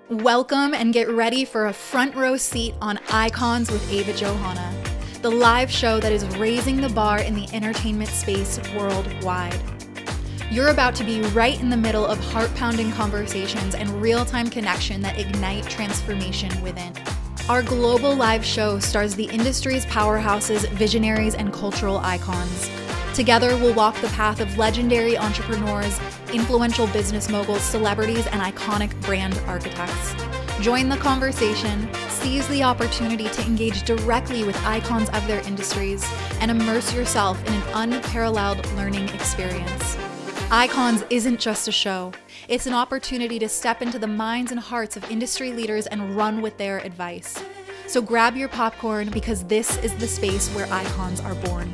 Welcome and get ready for a front row seat on Icons with Ava Johanna, the live show that is raising the bar in the entertainment space worldwide. You're about to be right in the middle of heart-pounding conversations and real-time connection that ignite transformation within. Our global live show stars the industry's powerhouses, visionaries, and cultural icons. Together, we'll walk the path of legendary entrepreneurs, influential business moguls, celebrities, and iconic brand architects. Join the conversation, seize the opportunity to engage directly with icons of their industries, and immerse yourself in an unparalleled learning experience. Icons isn't just a show. It's an opportunity to step into the minds and hearts of industry leaders and run with their advice. So grab your popcorn because this is the space where icons are born.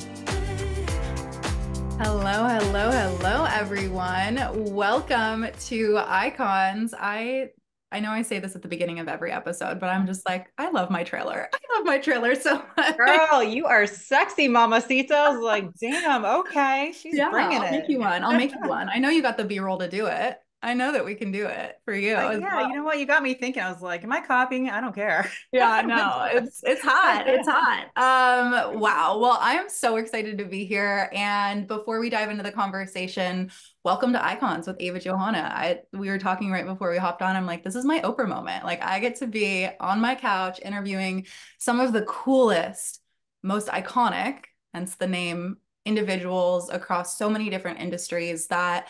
Hello, hello, hello, everyone. Welcome to Icons. I know I say this at the beginning of every episode, but I'm just like, I love my trailer. I love my trailer so much. Girl, you are sexy, mamacita. I was like, damn, okay. She's Yeah, bringing I'll make it. you one. I'll make you one. I know you got the B-roll to do it. I know that we can do it for you Like, as yeah, well. you know what? You got me thinking. I was like, am I copying? I don't care. Yeah, I'm no, into it's hot. It's it. hot. Wow. Well, I am so excited to be here. And before we dive into the conversation, welcome to Icons with Ava Johanna. We were talking right before we hopped on. I'm like, this is my Oprah moment. Like, I get to be on my couch interviewing some of the coolest, most iconic, hence the name, individuals across so many different industries that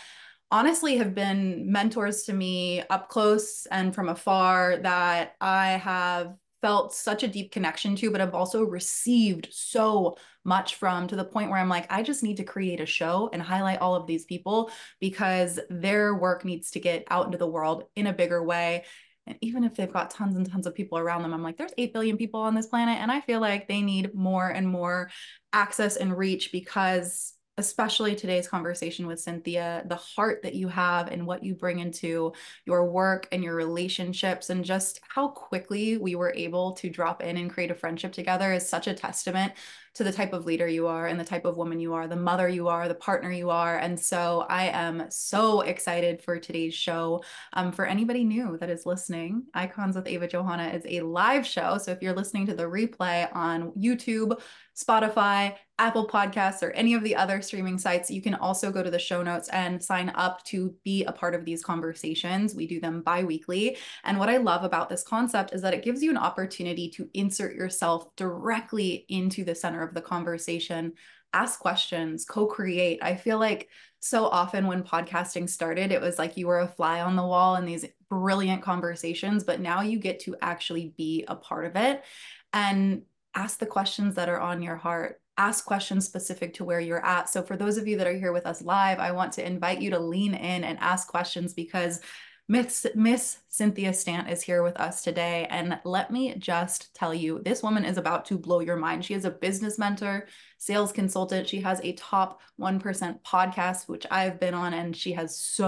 honestly have been mentors to me up close and from afar that I have felt such a deep connection to, but I've also received so much from, to the point where I'm like, I just need to create a show and highlight all of these people because their work needs to get out into the world in a bigger way. And even if they've got tons and tons of people around them, I'm like, there's 8 billion people on this planet. And I feel like they need more and more access and reach because especially today's conversation with Cynthia, the heart that you have and what you bring into your work and your relationships, and just how quickly we were able to drop in and create a friendship together is such a testament to the type of leader you are and the type of woman you are, the mother you are, the partner you are. And so I am so excited for today's show. For anybody new that is listening, Icons with Ava Johanna is a live show. So if you're listening to the replay on YouTube, Spotify, Apple Podcasts, or any of the other streaming sites, you can also go to the show notes and sign up to be a part of these conversations. We do them bi-weekly. And what I love about this concept is that it gives you an opportunity to insert yourself directly into the center of the conversation, ask questions, co-create. I feel like so often when podcasting started, it was like you were a fly on the wall in these brilliant conversations, but now you get to actually be a part of it and ask the questions that are on your heart. Ask questions specific to where you're at. So for those of you that are here with us live, I want to invite you to lean in and ask questions because Miss Cynthia Stant is here with us today. And let me just tell you, this woman is about to blow your mind. She is a business mentor, sales consultant. She has a top 1% podcast, which I've been on, and she has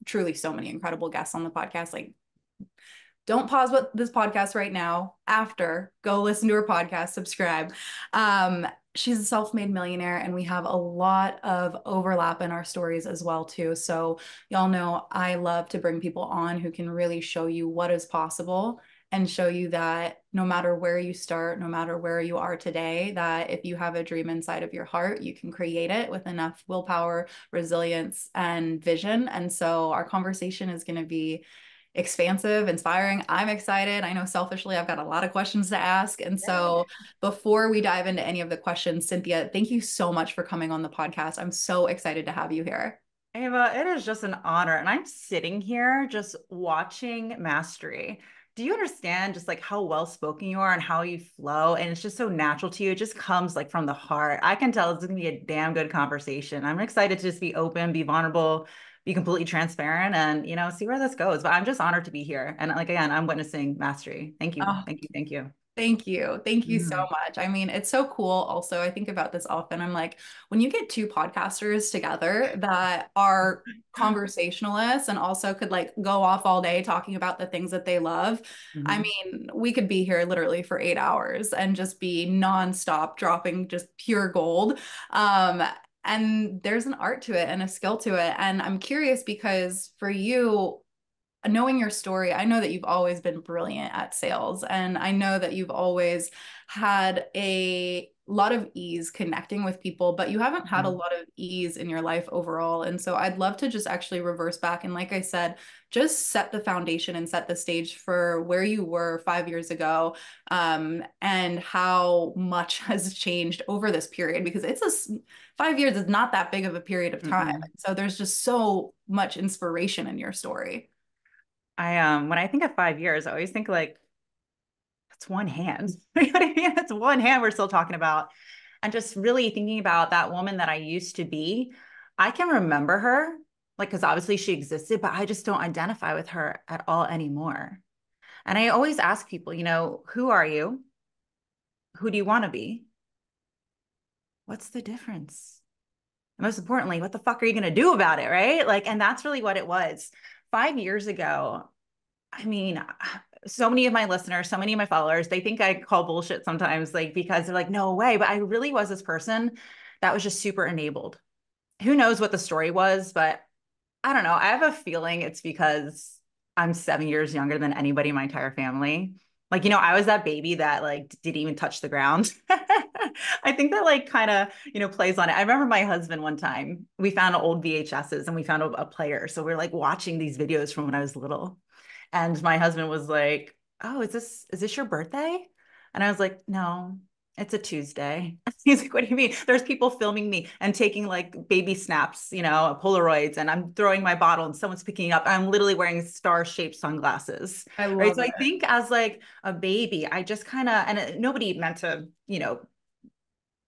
truly so many incredible guests on the podcast. Like, don't pause this podcast right now. After, go listen to her podcast, subscribe. She's a self-made millionaire, and we have a lot of overlap in our stories as well too. So y'all know I love to bring people on who can really show you what is possible and show you that no matter where you start, no matter where you are today, that if you have a dream inside of your heart, you can create it with enough willpower, resilience, and vision. And so our conversation is going to be expansive, inspiring. I'm excited. I know selfishly, I've got a lot of questions to ask. And so before we dive into any of the questions, Cynthia, thank you so much for coming on the podcast. I'm so excited to have you here. Ava, it is just an honor. And I'm sitting here just watching mastery. Do you understand just like how well spoken you are and how you flow? And it's just so natural to you. It just comes like from the heart. I can tell it's going to be a damn good conversation. I'm excited to just be open, be vulnerable, be completely transparent, and see where this goes. But I'm just honored to be here. And like again, I'm witnessing mastery. Thank you. Oh, Thank you. Thank you. thank you. Thank you so Mm. much. I mean, it's so cool. Also, I think about this often. I'm like, when you get two podcasters together that are conversationalists and also could like go off all day talking about the things that they love. I Mhm. mean, we could be here literally for 8 hours and just be nonstop dropping just pure gold. Um, and there's an art to it and a skill to it. And I'm curious because for you, knowing your story, I know that you've always been brilliant at sales, and I know that you've always had a lot of ease connecting with people, but you haven't had a Mhm. lot of ease in your life overall. And so I'd love to just actually reverse back. And like I said, just set the foundation and set the stage for where you were 5 years ago, and how much has changed over this period, because 5 years is not that big of a period of time. Mm-mm. So there's just so much inspiration in your story. When I think of 5 years, I always think like that's one hand. You know what I mean? That's one hand we're still talking about. And just really thinking about that woman that I used to be. I can remember her, like, because obviously she existed, but I just don't identify with her at all anymore. And I always ask people, who are you? Who do you want to be? What's the difference? And most importantly, what the fuck are you going to do about it? Right. Like, and that's really what it was 5 years ago. I mean, so many of my listeners, so many of my followers, they think I call bullshit sometimes, like, because they're like, no way. But I really was this person that was just super enabled. Who knows what the story was, but I don't know. I have a feeling it's because I'm 7 years younger than anybody in my entire family. Like, I was that baby that like didn't even touch the ground. I think that like kind of, plays on it. I remember my husband one time, we found old VHSs and we found a player. So we're like watching these videos from when I was little. And my husband was like, "Oh, is this your birthday?" And I was like, "No, it's a Tuesday." He's like, "What do you mean?" There's people filming me and taking like baby snaps, Polaroids, and I'm throwing my bottle and someone's picking it up. I'm literally wearing star-shaped sunglasses. I Right. love So I it. think as like a baby, I just kind of, and nobody meant to,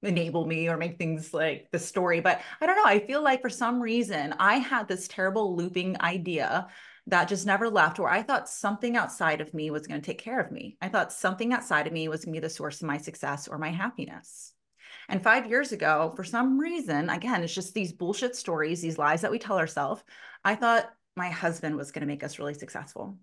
enable me or make things like the story. But I don't know. I feel like for some reason I had this terrible looping idea that just never left, where I thought something outside of me was going to take care of me. I thought something outside of me was going to be the source of my success or my happiness. And 5 years ago, for some reason, again, it's just these bullshit stories, these lies that we tell ourselves. I thought my husband was going to make us really successful.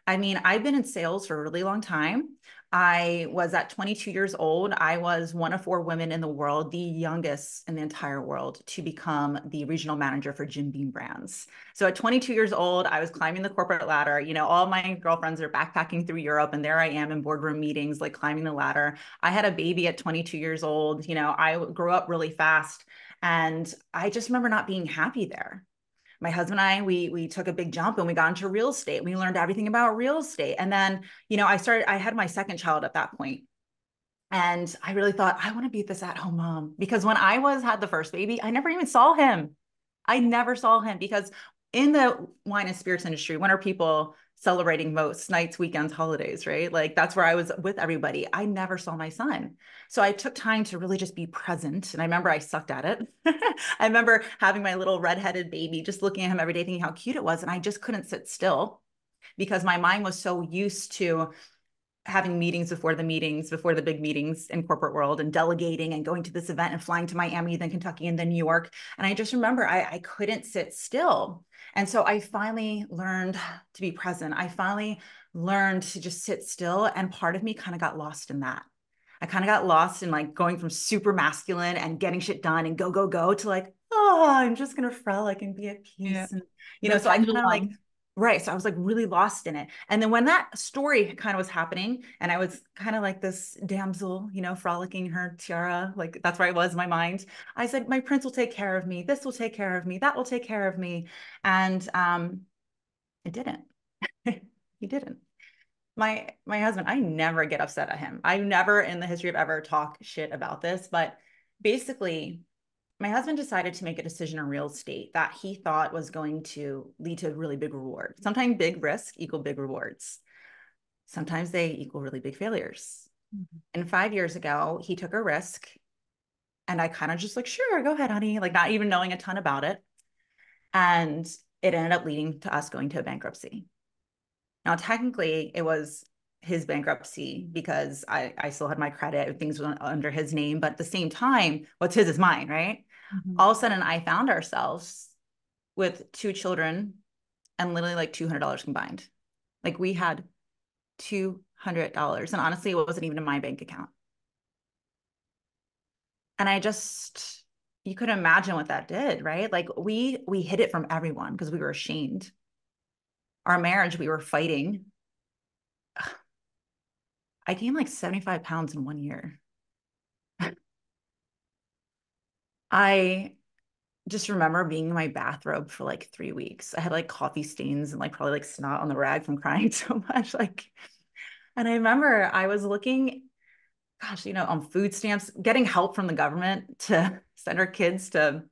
I mean, I've been in sales for a really long time. I was at 22 years old. I was one of four women in the world, the youngest in the entire world, to become the regional manager for Jim Beam brands. So at 22 years old, I was climbing the corporate ladder. All my girlfriends are backpacking through Europe, and there I am in boardroom meetings, like climbing the ladder. I had a baby at 22 years old. I grew up really fast. And I just remember not being happy there. My husband and I, we took a big jump and we got into real estate. We learned everything about real estate. And then, I had my second child at that point. And I really thought, I want to be this at-home mom. Because when had the first baby, I never even saw him. I never saw him because in the wine and spirits industry, when are people celebrating most? Nights, weekends, holidays, right? Like that's where I was with everybody. I never saw my son. So I took time to really just be present. And I remember I sucked at it. I remember having my little redheaded baby, just looking at him every day, thinking how cute it was. And I just couldn't sit still because my mind was so used to having meetings before the big meetings in corporate world, and delegating and going to this event and flying to Miami, then Kentucky, and then New York. And I just remember I couldn't sit still. And so I finally learned to be present. I finally learned to just sit still. And part of me kind of got lost in that. I kind of got lost in like going from super masculine and getting shit done and go, go, go to like, oh, I'm just going to frolic and be at Yeah. peace. And, The so I kind of like, pendulum. right. So I was like really lost in it. And then when that story kind of was happening and I was kind of like this damsel, frolicking her tiara, like that's where I was in my mind. I said, my prince will take care of me. This will take care of me. That will take care of me. And it didn't. He didn't. My husband, I never get upset at him. I never in the history of ever talk shit about this, but basically my husband decided to make a decision in real estate that he thought was going to lead to a really big reward. Sometimes big risk equal big rewards. Sometimes they equal really big failures. Mhm. And 5 years ago, he took a risk and I kind of just like, sure, go ahead, honey, like not even knowing a ton about it. And it ended up leading to us going to a bankruptcy. Now, technically, it was his bankruptcy because I still had my credit, things were under his name, but at the same time, what's his is mine, right? Mhm. All of a sudden, I found ourselves with two children and literally like $200 combined. Like we had $200. And honestly, it wasn't even in my bank account. And you could imagine what that did, right? Like we hid it from everyone because we were ashamed. our marriage, we were fighting. I gained like 75 pounds in 1 year. I just remember being in my bathrobe for like 3 weeks. I had like coffee stains and like probably like snot on the rag from crying so much. Like, and I remember I was looking, gosh, on food stamps, getting help from the government to send our kids to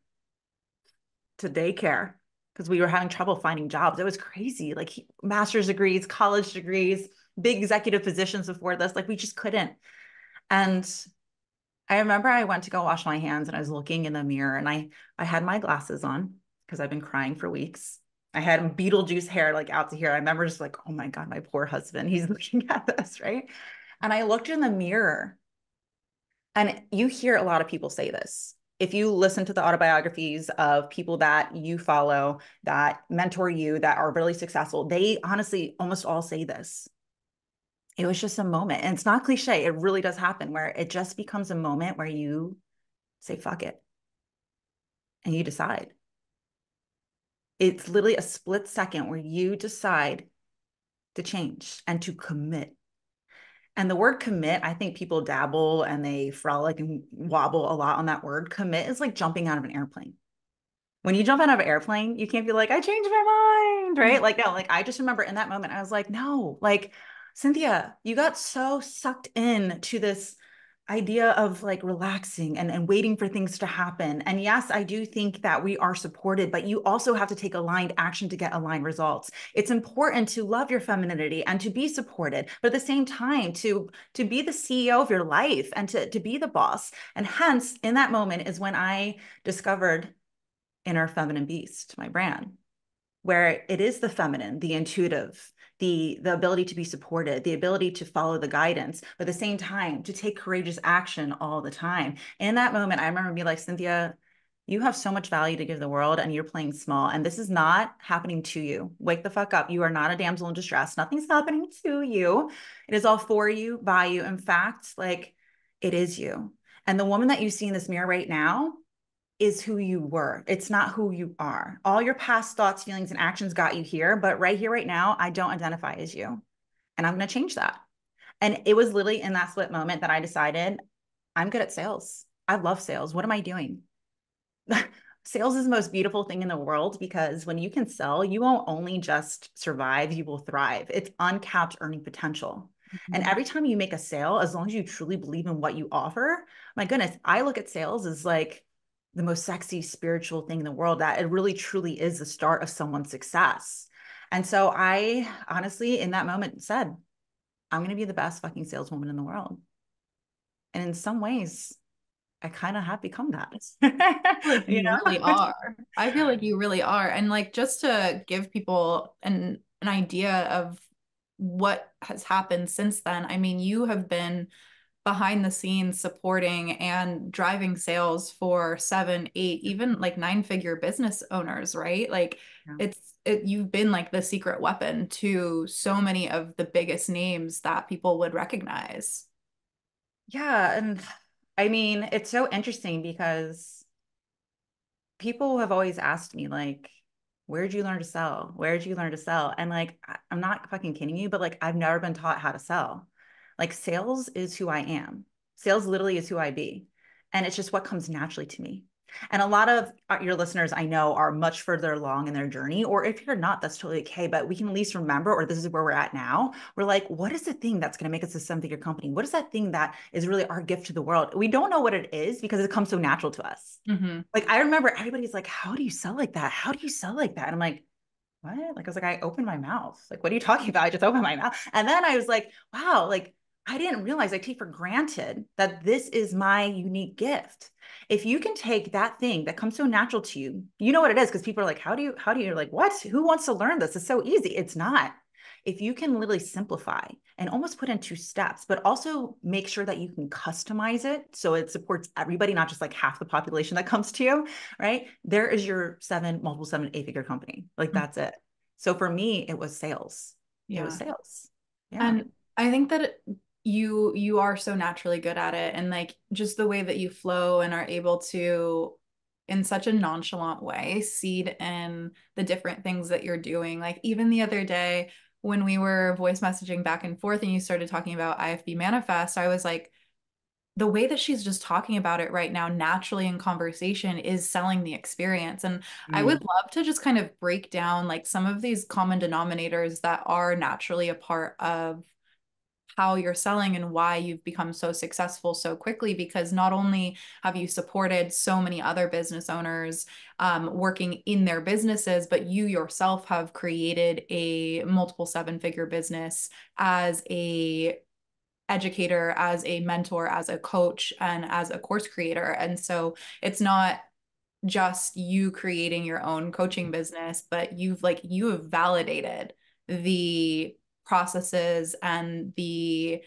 daycare because we were having trouble finding jobs. It was crazy. Like master's degrees, college degrees, big executive positions before this. Like we just couldn't. And I remember I went to go wash my hands and I was looking in the mirror and I had my glasses on because I've been crying for weeks. I had Beetlejuice hair like out to here. I remember just like, oh my God, my poor husband, he's looking at this, right? And I looked in the mirror and you hear a lot of people say this. If you listen to the autobiographies of people that you follow, that mentor you, that are really successful, they honestly almost all say this. It was just a moment. And it's not cliche. It really does happen where it just becomes a moment where you say, fuck it, and you decide. It's literally a split second where you decide to change and to commit. And the word commit, I think people dabble and they frolic and wobble a lot on that word. Commit is like jumping out of an airplane. When you jump out of an airplane, you can't be like, I changed my mind, right? Like, no, like I just remember in that moment, I was like, no, like, Cynthia, you got so sucked in to this idea of like relaxing and waiting for things to happen. And yes, I do think that we are supported, but you also have to take aligned action to get aligned results. It's important to love your femininity and to be supported, but at the same time, to be the CEO of your life and to be the boss. And hence, in that moment is when I discovered Inner Feminine Beast, my brand, where it is the feminine, the intuitive, the ability to be supported, the ability to follow the guidance, but at the same time to take courageous action all the time. In that moment, I remember being like, Cynthia, you have so much value to give the world and you're playing small. And this is not happening to you. Wake the fuck up. You are not a damsel in distress. Nothing's happening to you. It is all for you, by you. In fact, like it is you. And the woman that you see in this mirror right now is who you were. It's not who you are. All your past thoughts, feelings, and actions got you here. But right here, right now, I don't identify as you. And I'm going to change that. And it was literally in that split moment that I decided I'm good at sales. I love sales. What am I doing? Sales is the most beautiful thing in the world because when you can sell, you won't only just survive, you will thrive. It's uncapped earning potential. And Mhm. every time you make a sale, as long as you truly believe in what you offer, my goodness, I look at sales as like the most sexy spiritual thing in the world, that it really truly is the start of someone's success. And so I honestly, in that moment, said, I'm going to be the best fucking saleswoman in the world. And in some ways, I kind of have become that. Like you you really know? are. I feel like you really are. And like just to give people an idea of what has happened since then, I mean, you have been behind the scenes supporting and driving sales for seven, eight, even like nine-figure business owners, right? Like Yeah. you've been like the secret weapon to so many of the biggest names that people would recognize. Yeah. And I mean, it's so interesting because people have always asked me, like, where'd you learn to sell? Where'd you learn to sell? And like, I'm not fucking kidding you, but like, I've never been taught how to sell. Like, sales is who I am. Sales literally is who I be. And it's just what comes naturally to me. And a lot of your listeners I know are much further along in their journey, or if you're not, that's totally okay. But we can at least remember, or this is where we're at now. We're like, what is the thing that's going to make us a seven-figure company? What is that thing that is really our gift to the world? We don't know what it is because it comes so natural to us. Hmm. Like I remember everybody's like, how do you sell like that? How do you sell like that? And I'm like, what? Like I was like, I opened my mouth. Like, what are you talking about? I just opened my mouth. And then I was like, wow, like I didn't realize I take for granted that this is my unique gift. If you can take that thing that comes so natural to you, you know what it is, because people are like, how do you like, what? Who wants to learn this? It's so easy. It's not. If you can literally simplify and almost put in two steps, but also make sure that you can customize it so it supports everybody, not just like half the population that comes to you, right? There is your multiple seven, eight-figure company. Like that's it. So for me, it was sales. It was Yeah. sales. Yeah. And I think that you are so naturally good at it and like just the way that you flow and are able to in such a nonchalant way, seed in the different things that you're doing. Like even the other day when we were voice messaging back and forth and you started talking about IFB Manifest, I was like, the way that she's just talking about it right now, naturally in conversation, is selling the experience. And I would Mm, love to just kind of break down like some of these common denominators that are naturally a part of how you're selling and why you've become so successful so quickly, because not only have you supported so many other business owners working in their businesses, but you yourself have created a multiple seven-figure business as a educator, as a mentor, as a coach, and as a course creator. And so it's not just you creating your own coaching business, but you have validated the processes and the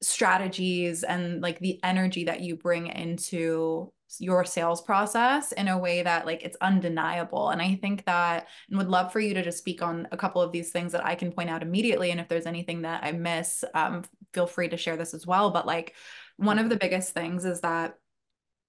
strategies and like the energy that you bring into your sales process in a way that like it's undeniable. And I think that, and would love for you to just speak on a couple of these things that I can point out immediately. And if there's anything that I miss, feel free to share this as well. But like one of the biggest things is that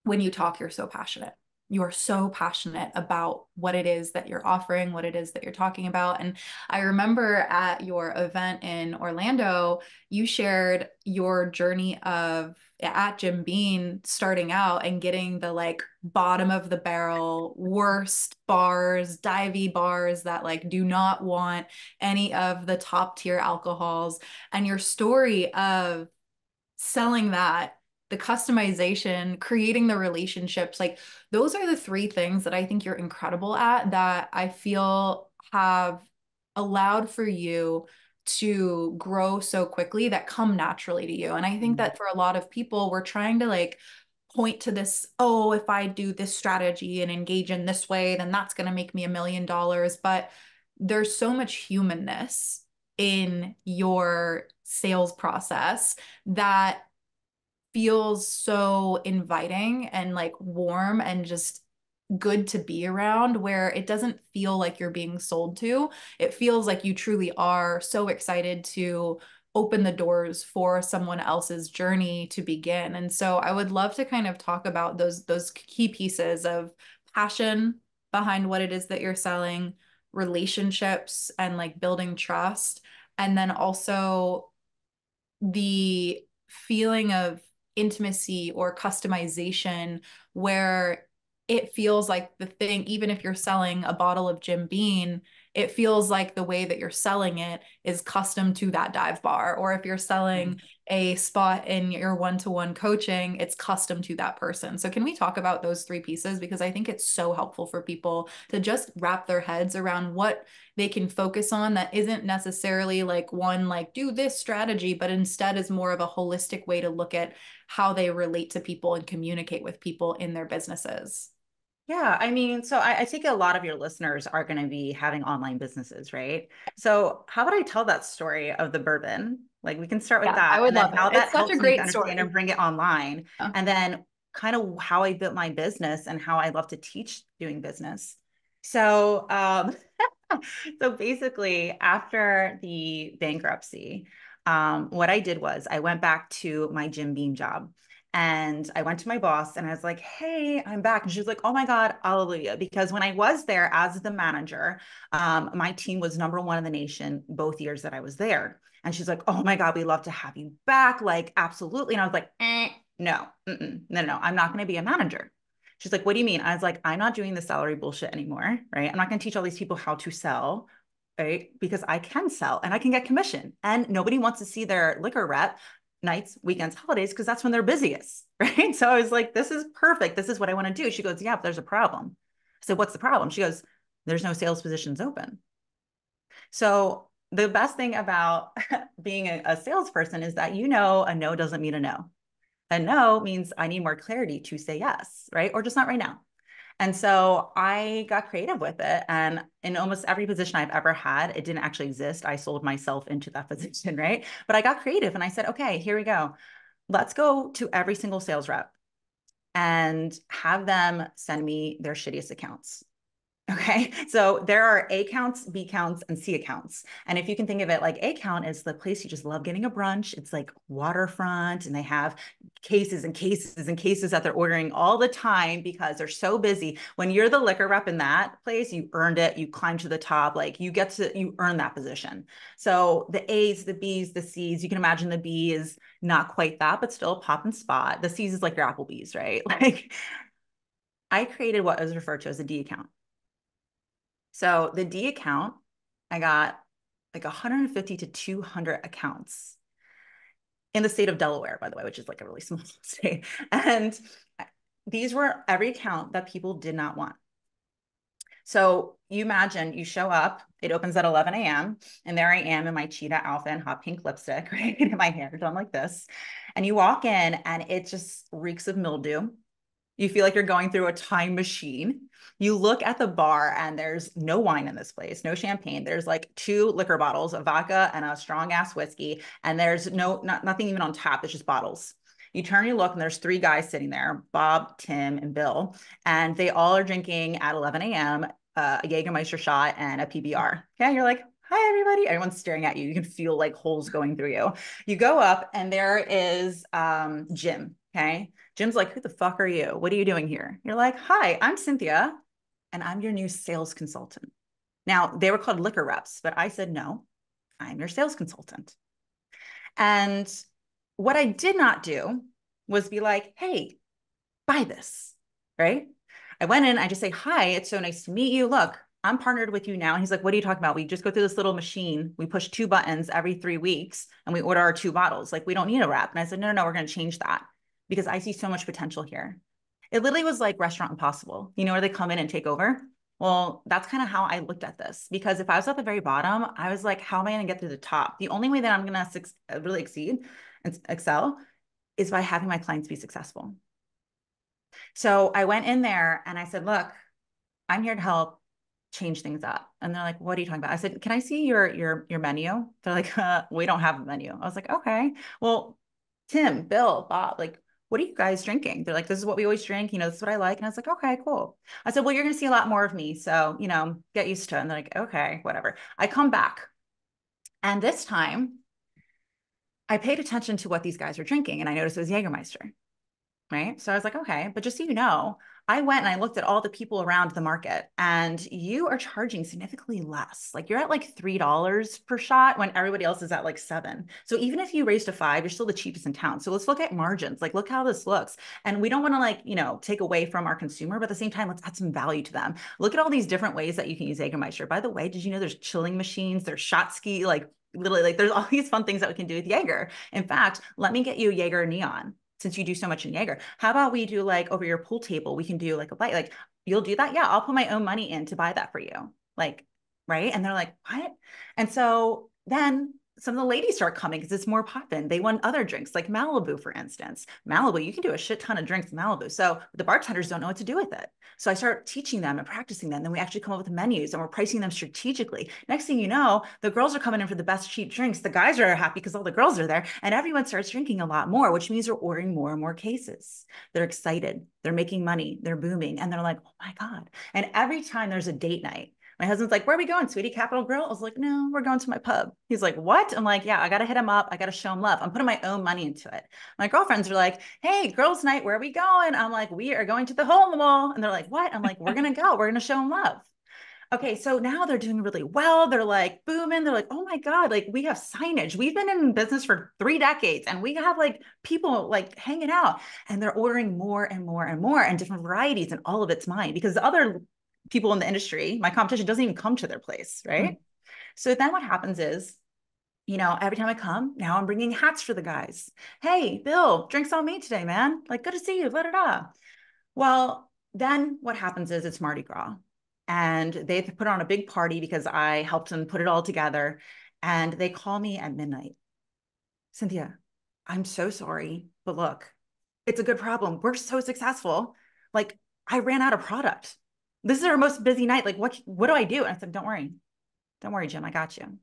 when you talk, you're so passionate. You are so passionate about what it is that you're offering, what it is that you're talking about. And I remember at your event in Orlando, you shared your journey of at Jim Beam starting out and getting the like bottom of the barrel, worst bars, divey bars that like do not want any of the top tier alcohols. And your story of selling that, the customization, creating the relationships, like those are the three things that I think you're incredible at that I feel have allowed for you to grow so quickly that come naturally to you. And I think mm, that for a lot of people, we're trying to like point to this, oh, if I do this strategy and engage in this way, then that's going to make me $1 million. But there's so much humanness in your sales process that feels so inviting and like warm and just good to be around, where it doesn't feel like you're being sold to. It feels like you truly are so excited to open the doors for someone else's journey to begin. And so I would love to kind of talk about those key pieces of passion behind what it is that you're selling, relationships and like building trust, and then also the feeling of intimacy or customization where it feels like the thing, even if you're selling a bottle of Jim Beam, it feels like the way that you're selling it is custom to that dive bar. Or if you're mm. selling a spot in your one-to-one coaching, it's custom to that person. So can we talk about those three pieces? Because I think it's so helpful for people to just wrap their heads around what they can focus on that isn't necessarily like one like do this strategy, but instead is more of a holistic way to look at how they relate to people and communicate with people in their businesses. Yeah, I mean, so I think a lot of your listeners are going to be having online businesses, right? So how about I tell that story of the bourbon? Like we can start with Yeah, I that, would and then love how it. It's that such a helps me to great understand and story. bring it online, Yeah. and then kind of how I built my business and how I love to teach doing business. So, so basically, after the bankruptcy, what I did was I went back to my Jim Beam job. And I went to my boss and I was like, hey, I'm back. And she was like, oh my God, hallelujah. Because when I was there as the manager, my team was number one in the nation both years that I was there. And she's like, oh my God, we love to have you back. Like, absolutely. And I was like, no, no, I'm not going to be a manager. She's like, what do you mean? I was like, I'm not doing the salary bullshit anymore, right? I'm not going to teach all these people how to sell, right? Because I can sell and I can get commission. And nobody wants to see their liquor rep nights, weekends, holidays, because that's when they're busiest, right? So I was like, this is perfect. This is what I want to do. She goes, yeah, but there's a problem. I said, what's the problem? She goes, there's no sales positions open. So the best thing about being a salesperson is that you know a no doesn't mean a no. A no means I need more clarity to say yes, right? Or just not right now. And so I got creative with it. And in almost every position I've ever had, it didn't actually exist. I sold myself into that position, right? But I got creative and I said, okay, here we go. Let's go to every single sales rep and have them send me their shittiest accounts. Okay. So there are A counts, B counts, and C accounts. And if you can think of it like A count is the place you just love getting a brunch. It's like waterfront and they have cases and cases and cases that they're ordering all the time because they're so busy. When you're the liquor rep in that place, you earned it. You climb to the top. Like you earn that position. So the A's, the B's, the C's, you can imagine the B is not quite that, but still pop and spot. The C's is like your Applebee's, right? Like I created what was referred to as a D account. So the D account, I got like 150 to 200 accounts in the state of Delaware, by the way, which is like a really small state. And these were every account that people did not want. So you imagine you show up, it opens at 11 a.m. and there I am in my cheetah outfit and hot pink lipstick, right? And my hair done like this. And you walk in and it just reeks of mildew. You feel like you're going through a time machine. You look at the bar and there's no wine in this place, no champagne. There's like two liquor bottles, a vodka and a strong ass whiskey. And there's nothing even on tap. It's just bottles. You turn, you look, and there's three guys sitting there, Bob, Tim, and Bill. And they all are drinking at 11 a.m. A Jägermeister shot and a PBR. Okay. You're like, hi, everybody. Everyone's staring at you. You can feel like holes going through you. You go up and there is Jim. Okay. Jim's like, who the fuck are you? What are you doing here? You're like, hi, I'm Cynthia, and I'm your new sales consultant. Now, they were called liquor reps, but I said, no, I'm your sales consultant. And what I did not do was be like, hey, buy this, right? I went in, I just say, hi, it's so nice to meet you. Look, I'm partnered with you now. And he's like, what are you talking about? We just go through this little machine. We push two buttons every 3 weeks and we order our two bottles. Like, we don't need a wrap. And I said, no, no, no, we're going to change that because I see so much potential here. It literally was like Restaurant Impossible, you know, where they come in and take over. Well, that's kind of how I looked at this because if I was at the very bottom, I was like, how am I going to get to the top? The only way that I'm going to really exceed and excel is by having my clients be successful. So I went in there and I said, look, I'm here to help change things up. And they're like, what are you talking about? I said, can I see your menu? They're like, we don't have a menu. I was like, okay, well, Tim, Bill, Bob, like, what are you guys drinking? They're like, this is what we always drink. You know, this is what I like. And I was like, okay, cool. I said, well, you're going to see a lot more of me. So, you know, get used to it. And they're like, okay, whatever. I come back. And this time I paid attention to what these guys were drinking. And I noticed it was Jägermeister. Right. So I was like, okay, but just so you know, I went and I looked at all the people around the market and you are charging significantly less. Like you're at like $3 per shot when everybody else is at like 7. So even if you raised to 5, you're still the cheapest in town. So let's look at margins. Like, look how this looks. And we don't want to like, you know, take away from our consumer, but at the same time, let's add some value to them. Look at all these different ways that you can use Jägermeister. By the way, did you know there's chilling machines, there's shot ski, like literally like there's all these fun things that we can do with Jaeger. In fact, let me get you a Jaeger Neon since you do so much in Jaeger. How about we do like over your pool table, we can do like a light, like you'll do that? Yeah, I'll put my own money in to buy that for you. Like, right. And they're like, what? And so then some of the ladies start coming because it's more poppin'. They want other drinks like Malibu, for instance. Malibu, you can do a shit ton of drinks in Malibu. So the bartenders don't know what to do with it. So I start teaching them and practicing them. Then we actually come up with menus and we're pricing them strategically. Next thing you know, the girls are coming in for the best cheap drinks. The guys are happy because all the girls are there and everyone starts drinking a lot more, which means they're ordering more and more cases. They're excited. They're making money. They're booming. And they're like, oh my God. And every time there's a date night, my husband's like, where are we going, sweetie? Capitol Grill? I was like, no, we're going to my pub. He's like, what? I'm like, yeah, I got to hit him up. I got to show him love. I'm putting my own money into it. My girlfriends are like, hey, girls' night, where are we going? I'm like, we are going to the hole in the wall. And they're like, what? I'm like, we're going to go. We're going to show him love. Okay, so now they're doing really well. They're like booming. They're like, oh my God, like we have signage. We've been in business for 3 decades and we have like people like hanging out and they're ordering more and more and more and different varieties and all of it's mine because the other people in the industry, my competition doesn't even come to their place, right? So then what happens is, you know, every time I come, now I'm bringing hats for the guys. Hey, Bill, drinks on me today, man. Like, good to see you, da da da. Well, then what happens is it's Mardi Gras. And they put on a big party because I helped them put it all together. And they call me at midnight. Cynthia, I'm so sorry, but look, it's a good problem. We're so successful. Like, I ran out of product. This is our most busy night. Like, what do I do? And I said, don't worry. Don't worry, Jim, I got you. And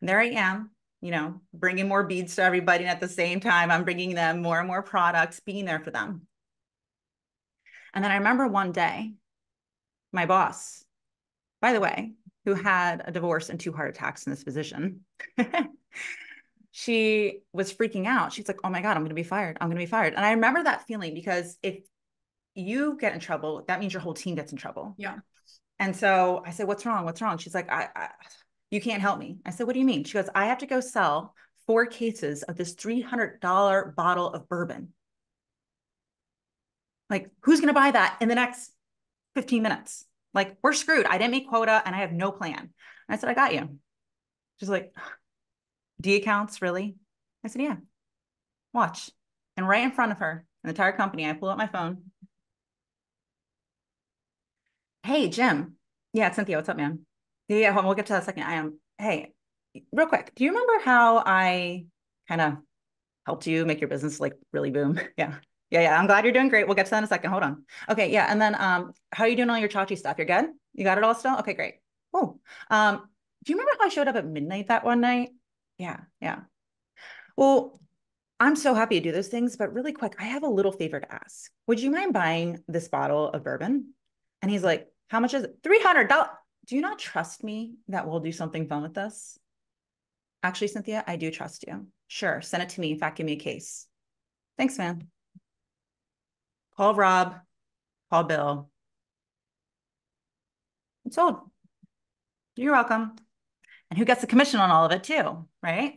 there I am, you know, bringing more beads to everybody. And at the same time, I'm bringing them more and more products, being there for them. And then I remember one day, my boss by the way, who had a divorce and 2 heart attacks in this position. She was freaking out. She's like, oh my God, I'm going to be fired. I'm going to be fired. And I remember that feeling because if you get in trouble, that means your whole team gets in trouble. Yeah. And so I said, what's wrong? What's wrong? She's like, you can't help me. I said, what do you mean? She goes, I have to go sell 4 cases of this $300 bottle of bourbon. Like, who's going to buy that in the next 15 minutes? Like, we're screwed. I didn't make quota and I have no plan. And I said, I got you. She's like, D accounts, really? I said, yeah, watch. And right in front of her, an entire company, I pull out my phone. Hey, Jim. Yeah, it's Cynthia. What's up, man? Yeah, we'll get to that in a second. I am. Hey, real quick, do you remember how I kind of helped you make your business like really boom? Yeah. Yeah. I'm glad you're doing great. We'll get to that in a second. Hold on. Okay. Yeah. And then how are you doing all your Chachi stuff? You're good? You got it all still? Okay, great. Oh. Do you remember how I showed up at midnight that one night? Yeah. Yeah. Well, I'm so happy to do those things, but really quick, I have a little favor to ask. Would you mind buying this bottle of bourbon? And he's like, how much is it? $300. Do you not trust me that we'll do something fun with this? Actually, Cynthia, I do trust you. Sure, send it to me. In fact, give me a case. Thanks, man. Call Rob, call Bill. It's sold. You're welcome. And who gets the commission on all of it too, right?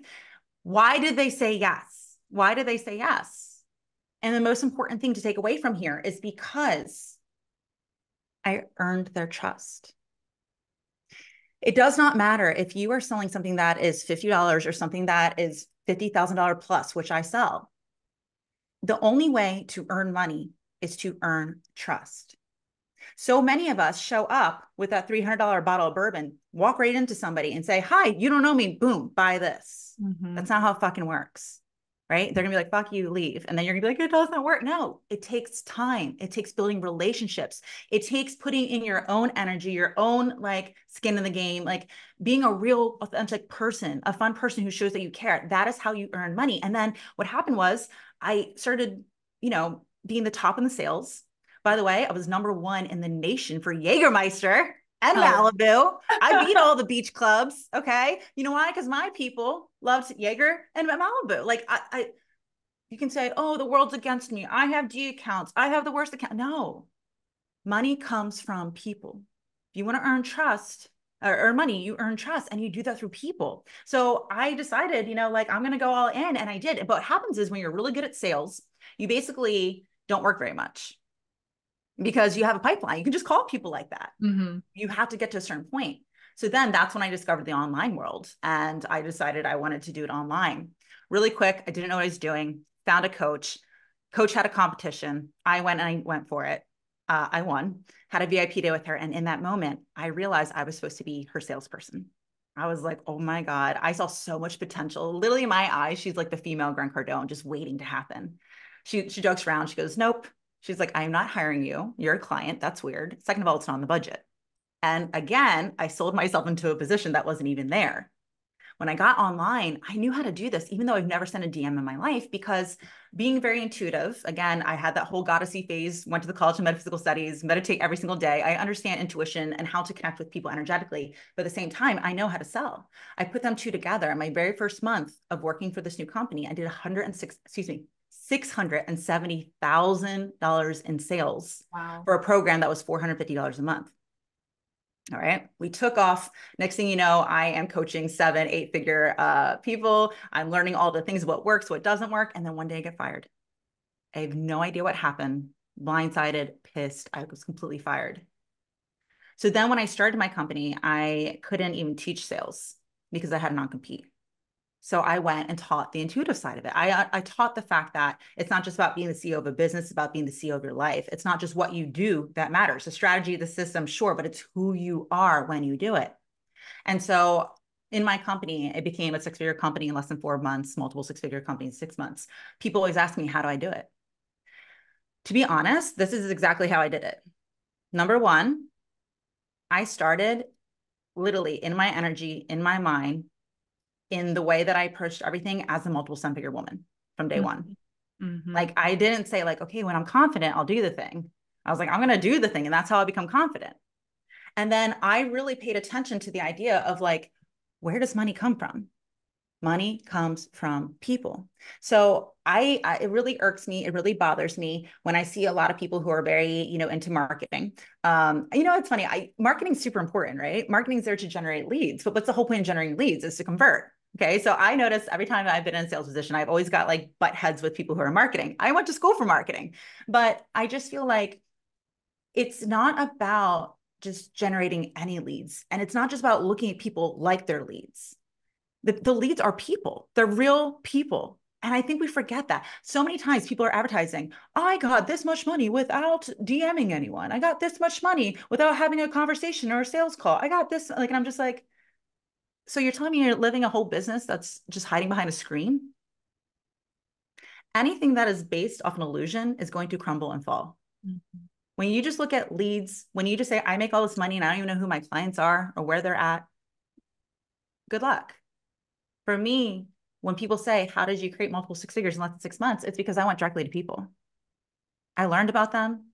Why did they say yes? Why did they say yes? And the most important thing to take away from here is because I earned their trust. It does not matter if you are selling something that is $50 or something that is $50,000 plus, which I sell. The only way to earn money is to earn trust. So many of us show up with that $300 bottle of bourbon, walk right into somebody and say, hi, you don't know me. Boom, buy this. Mm-hmm. That's not how it fucking works. Right? They're gonna be like, fuck you, leave. And then you're gonna be like, it doesn't work. No, it takes time. It takes building relationships. It takes putting in your own energy, your own like skin in the game, like being a real authentic person, a fun person who shows that you care. That is how you earn money. And then what happened was I started, being the top in the sales. By the way, I was #1 in the nation for Jägermeister and Hell Malibu. I beat all the beach clubs. Okay. You know why? Because my people loved Jaeger and Malibu. Like you can say, oh, the world's against me. I have D accounts. I have the worst account. No, money comes from people. If you want to earn trust or earn money, you earn trust and you do that through people. So I decided, like I'm going to go all in and I did. But what happens is when you're really good at sales, you basically don't work very much because you have a pipeline. You can just call people like that. Mm-hmm. You have to get to a certain point. So then that's when I discovered the online world and I decided I wanted to do it online. Really quick, I didn't know what I was doing, found a coach. Coach had a competition. I went for it. I won, had a VIP day with her. And in that moment, I realized I was supposed to be her salesperson. I was like, oh my God, I saw so much potential. Literally in my eyes, she's like the female Grant Cardone, just waiting to happen. She jokes around. She goes, nope. She's like, I'm not hiring you. You're a client. That's weird. Second of all, it's not on the budget. And again, I sold myself into a position that wasn't even there. When I got online, I knew how to do this, even though I've never sent a DM in my life, because being very intuitive, again, I had that whole goddessy phase, went to the College of Metaphysical Studies, meditate every single day. I understand intuition and how to connect with people energetically. But at the same time, I know how to sell. I put them two together. In my very first month of working for this new company, I did $670,000 in sales. Wow. For a program that was $450 a month. All right. We took off. Next thing you know, I am coaching 7, 8-figure people. I'm learning all the things, what works, what doesn't work. And then one day I get fired. I have no idea what happened. Blindsided, pissed. I was completely fired. So then when I started my company, I couldn't even teach sales because I had a non-compete. So I went and taught the intuitive side of it. I taught the fact that it's not just about being the CEO of a business, it's about being the CEO of your life. It's not just what you do that matters. The strategy, the system, sure, but it's who you are when you do it. And so in my company, it became a 6-figure company in less than 4 months, multiple 6-figure companies in 6 months. People always ask me, how do I do it? To be honest, this is exactly how I did it. #1, I started literally in my energy, in my mind, in the way that I approached everything as a multiple 7-figure woman from day one. Mm-hmm. Like I didn't say like, okay, when I'm confident, I'll do the thing. I was like, I'm going to do the thing. And that's how I become confident. And then I really paid attention to the idea of like, where does money come from? Money comes from people. So it really irks me. It really bothers me when I see a lot of people who are very, into marketing. It's funny. Marketing is super important, right? Marketing is there to generate leads, but what's the whole point of generating leads is to convert. Okay. So I notice every time I've been in a sales position, I've always got like butt heads with people who are marketing. I went to school for marketing, but I just feel like it's not about just generating any leads. And it's not just about looking at people like their leads. The leads are people. They're real people. And I think we forget that. So many times people are advertising, I got this much money without DMing anyone. I got this much money without having a conversation or a sales call. I got this, like, and I'm just like, so you're telling me you're living a whole business that's just hiding behind a screen? Anything that is based off an illusion is going to crumble and fall. Mm-hmm. When you just look at leads, when you just say, I make all this money and I don't even know who my clients are or where they're at, good luck. For me, when people say, how did you create multiple six figures in less than 6 months? It's because I went directly to people. I learned about them.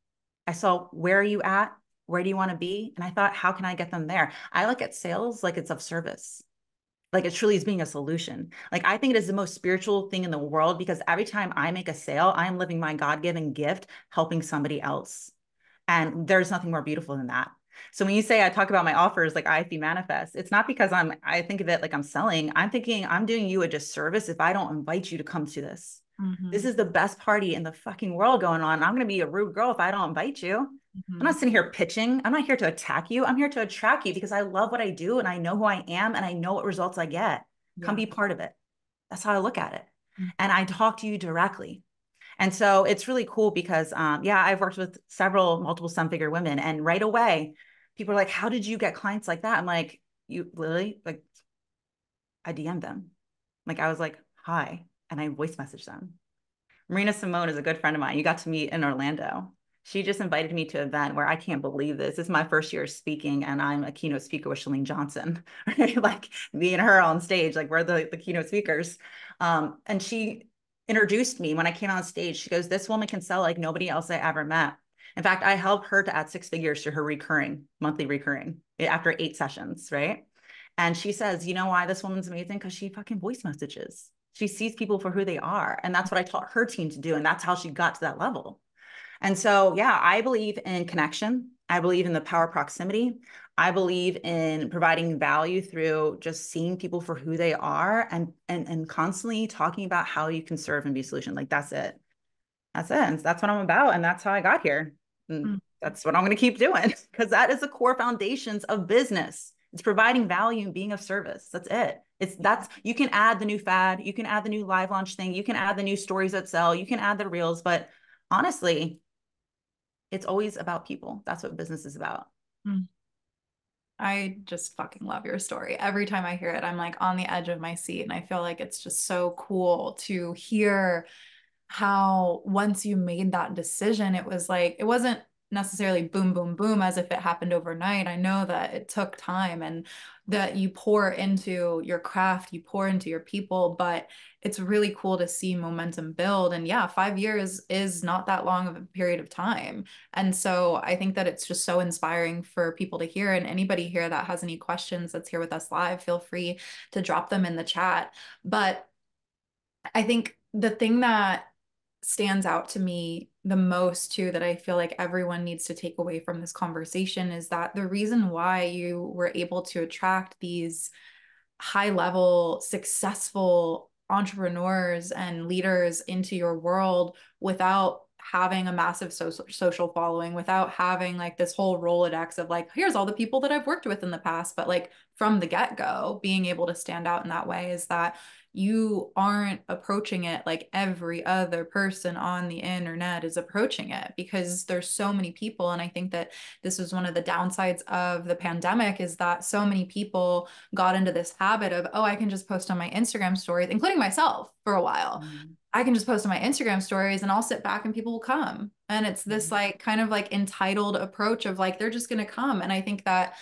I saw, where are you at? Where do you want to be? And I thought, how can I get them there? I look at sales like it's of service. Like it truly is being a solution. Like I think it is the most spiritual thing in the world because every time I make a sale, I'm living my God-given gift, helping somebody else. And there's nothing more beautiful than that. So when you say I talk about my offers like IFB manifest, it's not because I think of it like I'm selling. I'm thinking I'm doing you a disservice if I don't invite you to come to this. Mm-hmm. This is the best party in the fucking world going on. I'm going to be a rude girl if I don't invite you. I'm Mm-hmm. not sitting here pitching. I'm not here to attack you. I'm here to attract you because I love what I do and I know who I am and I know what results I get. Come Yeah. be part of it. That's how I look at it. Mm-hmm. And I talk to you directly. And so it's really cool because, yeah, I've worked with multiple seven-figure women, and right away, people are like, "How did you get clients like that?" I'm like, "You literally like, I DM'd them, like I was like, hi, and I voice messaged them." Marina Simone is a good friend of mine. You got to meet in Orlando. She just invited me to an event where I can't believe this. This is my first year speaking, and I'm a keynote speaker with Chalene Johnson, right? Like me and her on stage, like we're the keynote speakers. And she introduced me when I came on stage. She goes, "This woman can sell like nobody else I ever met." In fact, I helped her to add six figures to her monthly recurring after 8 sessions, right? And she says, you know why this woman's amazing? Because she fucking voice messages. She sees people for who they are. And that's what I taught her team to do. And that's how she got to that level. And so, yeah, I believe in connection. I believe in the power of proximity. I believe in providing value through just seeing people for who they are and constantly talking about how you can serve and be a solution. Like that's it. That's it. And that's what I'm about. And that's how I got here. And that's what I'm going to keep doing because that is the core foundations of business. It's providing value and being of service. That's it. You can add the new fad. You can add the new live launch thing. You can add the new stories that sell. You can add the reels. But honestly, it's always about people. That's what business is about. Mm-hmm. I just fucking love your story. Every time I hear it, I'm like on the edge of my seat. And I feel like it's just so cool to hear how once you made that decision, it was like, it wasn't necessarily boom, boom, boom as if it happened overnight. I know that it took time and that you pour into your craft, you pour into your people, but it's really cool to see momentum build. And yeah, 5 years is not that long of a period of time. And so I think that it's just so inspiring for people to hear. And anybody here that has any questions that's here with us live, feel free to drop them in the chat. But I think the thing that stands out to me the most too that I feel like everyone needs to take away from this conversation is that the reason why you were able to attract these high level successful entrepreneurs and leaders into your world without having a massive social following, without having like this whole Rolodex of like, here's all the people that I've worked with in the past, but like from the get-go, being able to stand out in that way is that you aren't approaching it like every other person on the internet is approaching it because there's so many people. And I think that this was one of the downsides of the pandemic is that so many people got into this habit of, oh, I can just post on my Instagram stories, including myself for a while. Mm-hmm. I can just post on my Instagram stories and I'll sit back and people will come. And it's this like kind of like entitled approach of like, they're just going to come. And I think that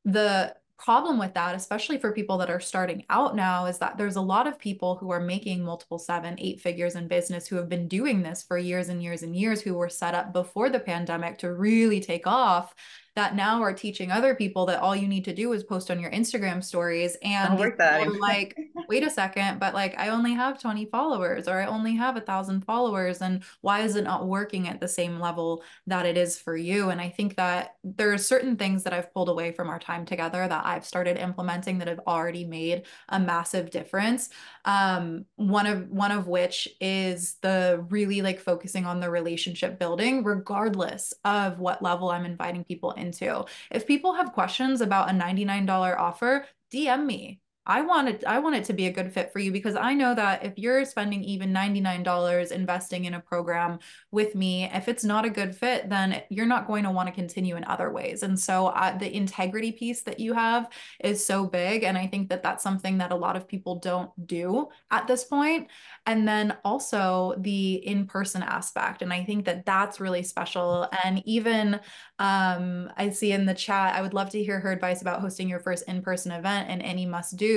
the problem with that, especially for people that are starting out now, is that there's a lot of people who are making multiple 7, 8 figures in business who have been doing this for years and years and years, who were set up before the pandemic to really take off. that now are teaching other people that all you need to do is post on your Instagram stories. And Don't these work that people are anymore. like, wait a second, but like I only have 20 followers or I only have 1,000 followers. And why is it not working at the same level that it is for you? And I think that there are certain things that I've pulled away from our time together that I've started implementing that have already made a massive difference. One of which is the really like focusing on the relationship building, regardless of what level I'm inviting people into. If people have questions about a $99 offer, DM me. I want it to be a good fit for you because I know that if you're spending even $99 investing in a program with me, if it's not a good fit, then you're not going to want to continue in other ways. And so the integrity piece that you have is so big. And I think that that's something that a lot of people don't do at this point. And then also the in-person aspect. And I think that that's really special. And even I see in the chat, I would love to hear her advice about hosting your first in-person event and any must-dos.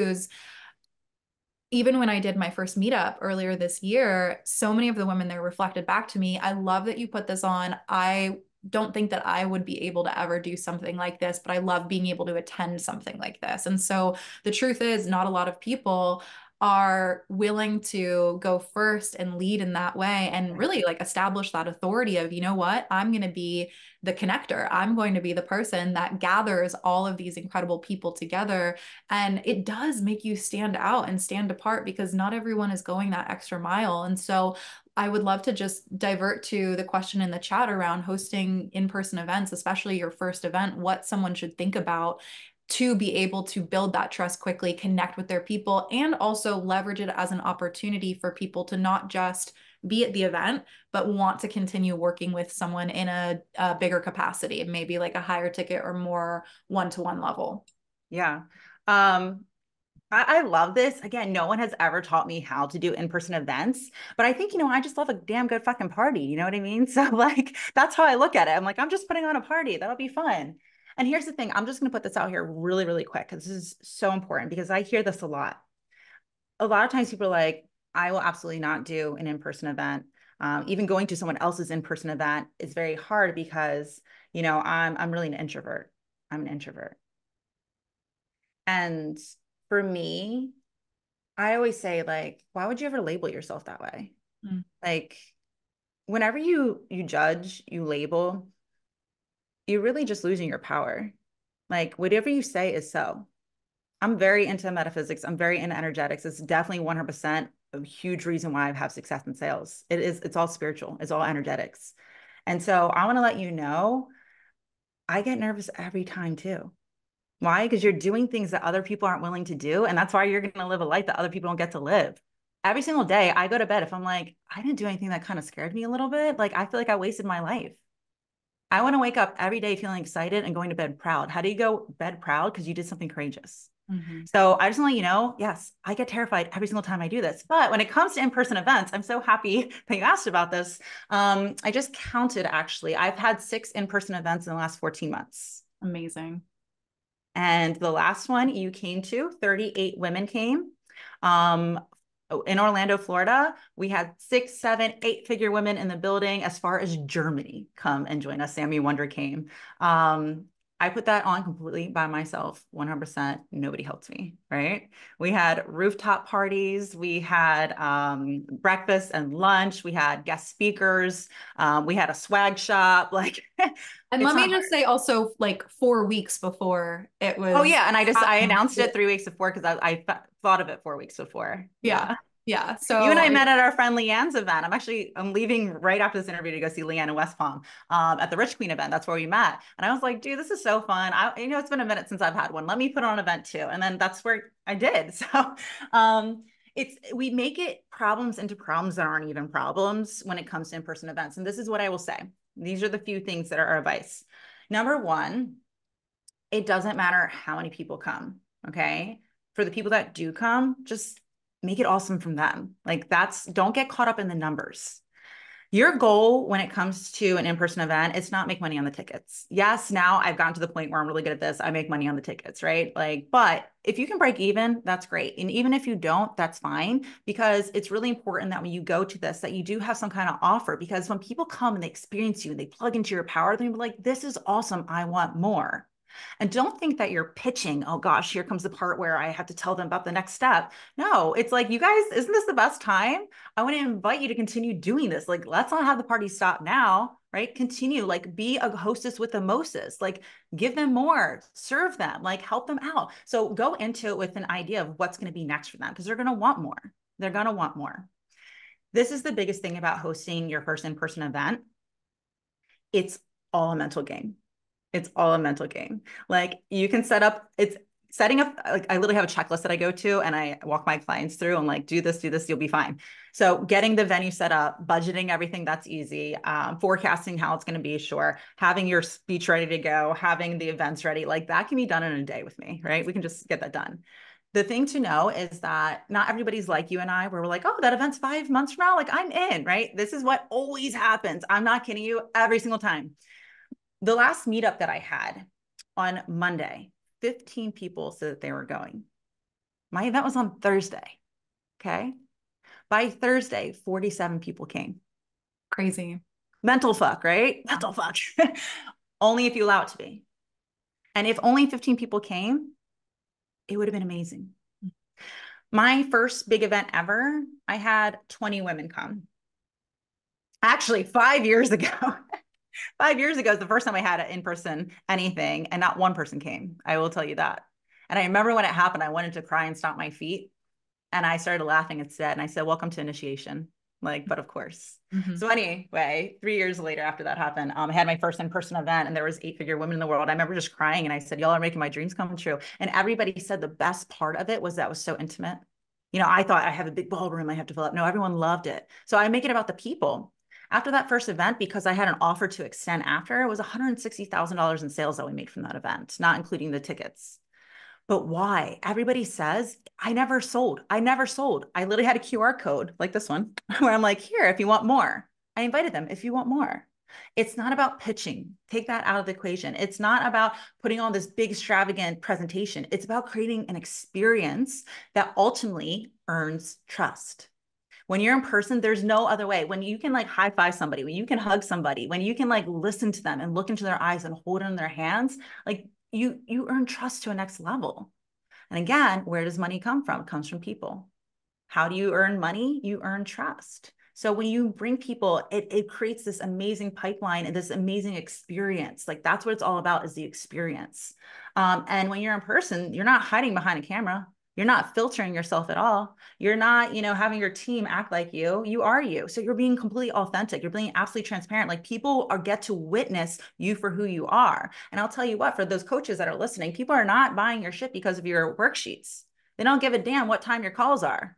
Even when I did my first meetup earlier this year, so many of the women there reflected back to me, I love that you put this on. I don't think that I would be able to ever do something like this, but I love being able to attend something like this. And so the truth is, not a lot of people are willing to go first and lead in that way and really like establish that authority of, you know what, I'm going to be the connector. I'm going to be the person that gathers all of these incredible people together. And it does make you stand out and stand apart because not everyone is going that extra mile. And so I would love to just divert to the question in the chat around hosting in-person events, especially your first event, what someone should think about to be able to build that trust quickly, connect with their people, and also leverage it as an opportunity for people to not just be at the event, but want to continue working with someone in a bigger capacity, maybe like a higher ticket or more one-to-one level. Yeah. I love this. Again, no one has ever taught me how to do in-person events, but I think, I just love a damn good fucking party. You know what I mean? So like, that's how I look at it. I'm like, I'm just putting on a party. That'll be fun. And here's the thing. I'm just going to put this out here really, really quick because this is so important because I hear this a lot. A lot of times people are like, I will absolutely not do an in-person event. Even going to someone else's in-person event is very hard because, I'm really an introvert. I'm an introvert. And for me, I always say, like, why would you ever label yourself that way? Mm. Like, whenever you judge, you label, you're really just losing your power. Like, whatever you say is so. I'm very into metaphysics. I'm very into energetics. It's definitely 100% a huge reason why I have success in sales. It's all spiritual. It's all energetics. And so I want to let you know, I get nervous every time too. Why? Because you're doing things that other people aren't willing to do. And that's why you're going to live a life that other people don't get to live. Every single day I go to bed, if I'm like, I didn't do anything that kind of scared me a little bit, like I feel like I wasted my life. I want to wake up every day feeling excited and going to bed proud. How do you go bed proud? Because you did something courageous. Mhm. So I just want to let you know, yes, I get terrified every single time I do this. But when it comes to in-person events, I'm so happy that you asked about this. I just counted actually. I've had 6 in-person events in the last 14 months. Amazing. And the last one you came to, 38 women came. Um, in Orlando, Florida, we had 6, 7, 8-figure women in the building. As far as Germany, come and join us. Sammy Wonder came. I put that on completely by myself, 100%. Nobody helped me, right? We had rooftop parties. We had breakfast and lunch. We had guest speakers. We had a swag shop. Like, And it's let me not just say also like 4 weeks before it Oh was yeah, and I happening. announced it 3 weeks before because I thought of it 4 weeks before. Yeah. Yeah. Yeah. You and So I met at our friend Leanne's event. I'm leaving right after this interview to go see Leanne in West Palm at the Rich Queen event. That's where we met. And I was like, dude, this is so fun. It's been a minute since I've had one. Let me put on an event too. And then that's where I did. So we make it problems into problems that aren't even problems when it comes to in-person events. And this is what I will say. These are the few things that are our advice. Number one, it doesn't matter how many people come. Okay. For the people that do come, just make it awesome from them. Like don't get caught up in the numbers. Your goal when it comes to an in-person event, it's not make money on the tickets. Yes, now I've gotten to the point where I'm really good at this. I make money on the tickets, right? Like, but if you can break even, that's great. And even if you don't, that's fine, because it's really important that when you go to this, that you do have some kind of offer, because when people come and they experience you and they plug into your power, they'll be like, this is awesome. I want more. And don't think that you're pitching. Oh gosh, here comes the part where I have to tell them about the next step. No, it's like, you guys, isn't this the best time? I want to invite you to continue doing this. Like, let's not have the party stop now, right? Continue, like, be a hostess with a Moses, like, give them more, serve them, like, help them out. So go into it with an idea of what's going to be next for them, because they're going to want more. They're going to want more. This is the biggest thing about hosting your first in-person event. It's all a mental game. It's all a mental game. Like, you can set up, it's setting up, like, I literally have a checklist that I go to and I walk my clients through and like, do this, you'll be fine. So getting the venue set up, budgeting everything, that's easy. Forecasting how it's going to be, sure. Having your speech ready to go, having the events ready, like that can be done in a day with me, right? We can just get that done. The thing to know is that not everybody's like you and I, where we're like, oh, that event's 5 months from now. Like, I'm in, right? This is what always happens. I'm not kidding you, every single time. The last meetup that I had on Monday, 15 people said that they were going. My event was on Thursday. Okay. By Thursday, 47 people came. Crazy. Mental fuck, right? Mental fuck. Only if you allow it to be. And if only 15 people came, it would have been amazing. My first big event ever, I had 20 women come. Actually, 5 years ago. 5 years ago is the first time I had an in-person anything, and not one person came. I will tell you that. And I remember when it happened, I wanted to cry and stomp my feet. And I started laughing instead. And I said, welcome to initiation. Like, but of course. Mm-hmm. So anyway, 3 years later after that happened, I had my first in-person event, and there was 8-figure women in the world. I remember just crying and I said, y'all are making my dreams come true. And everybody said the best part of it was that it was so intimate. You know, I thought I have a big ballroom I have to fill up. No, everyone loved it. So I make it about the people. After that first event, because I had an offer to extend after, it was $160,000 in sales that we made from that event, not including the tickets. But why? Everybody says, I never sold. I never sold. I literally had a QR code like this one where I'm like, here, if you want more. I invited them if you want more. It's not about pitching. Take that out of the equation. It's not about putting on this big extravagant presentation. It's about creating an experience that ultimately earns trust. When you're in person, there's no other way. When you can like high five somebody, when you can hug somebody, when you can like listen to them and look into their eyes and hold it in their hands, like you earn trust to a next level. And again, where does money come from? It comes from people. How do you earn money? You earn trust. So when you bring people, it creates this amazing pipeline and this amazing experience. Like, that's what it's all about, is the experience. And when you're in person, you're not hiding behind a camera. You're not filtering yourself at all. You're not, having your team act like you. You are you. So you're being completely authentic. You're being absolutely transparent. Like, people get to witness you for who you are. And I'll tell you what, for those coaches that are listening, people are not buying your shit because of your worksheets. They don't give a damn what time your calls are.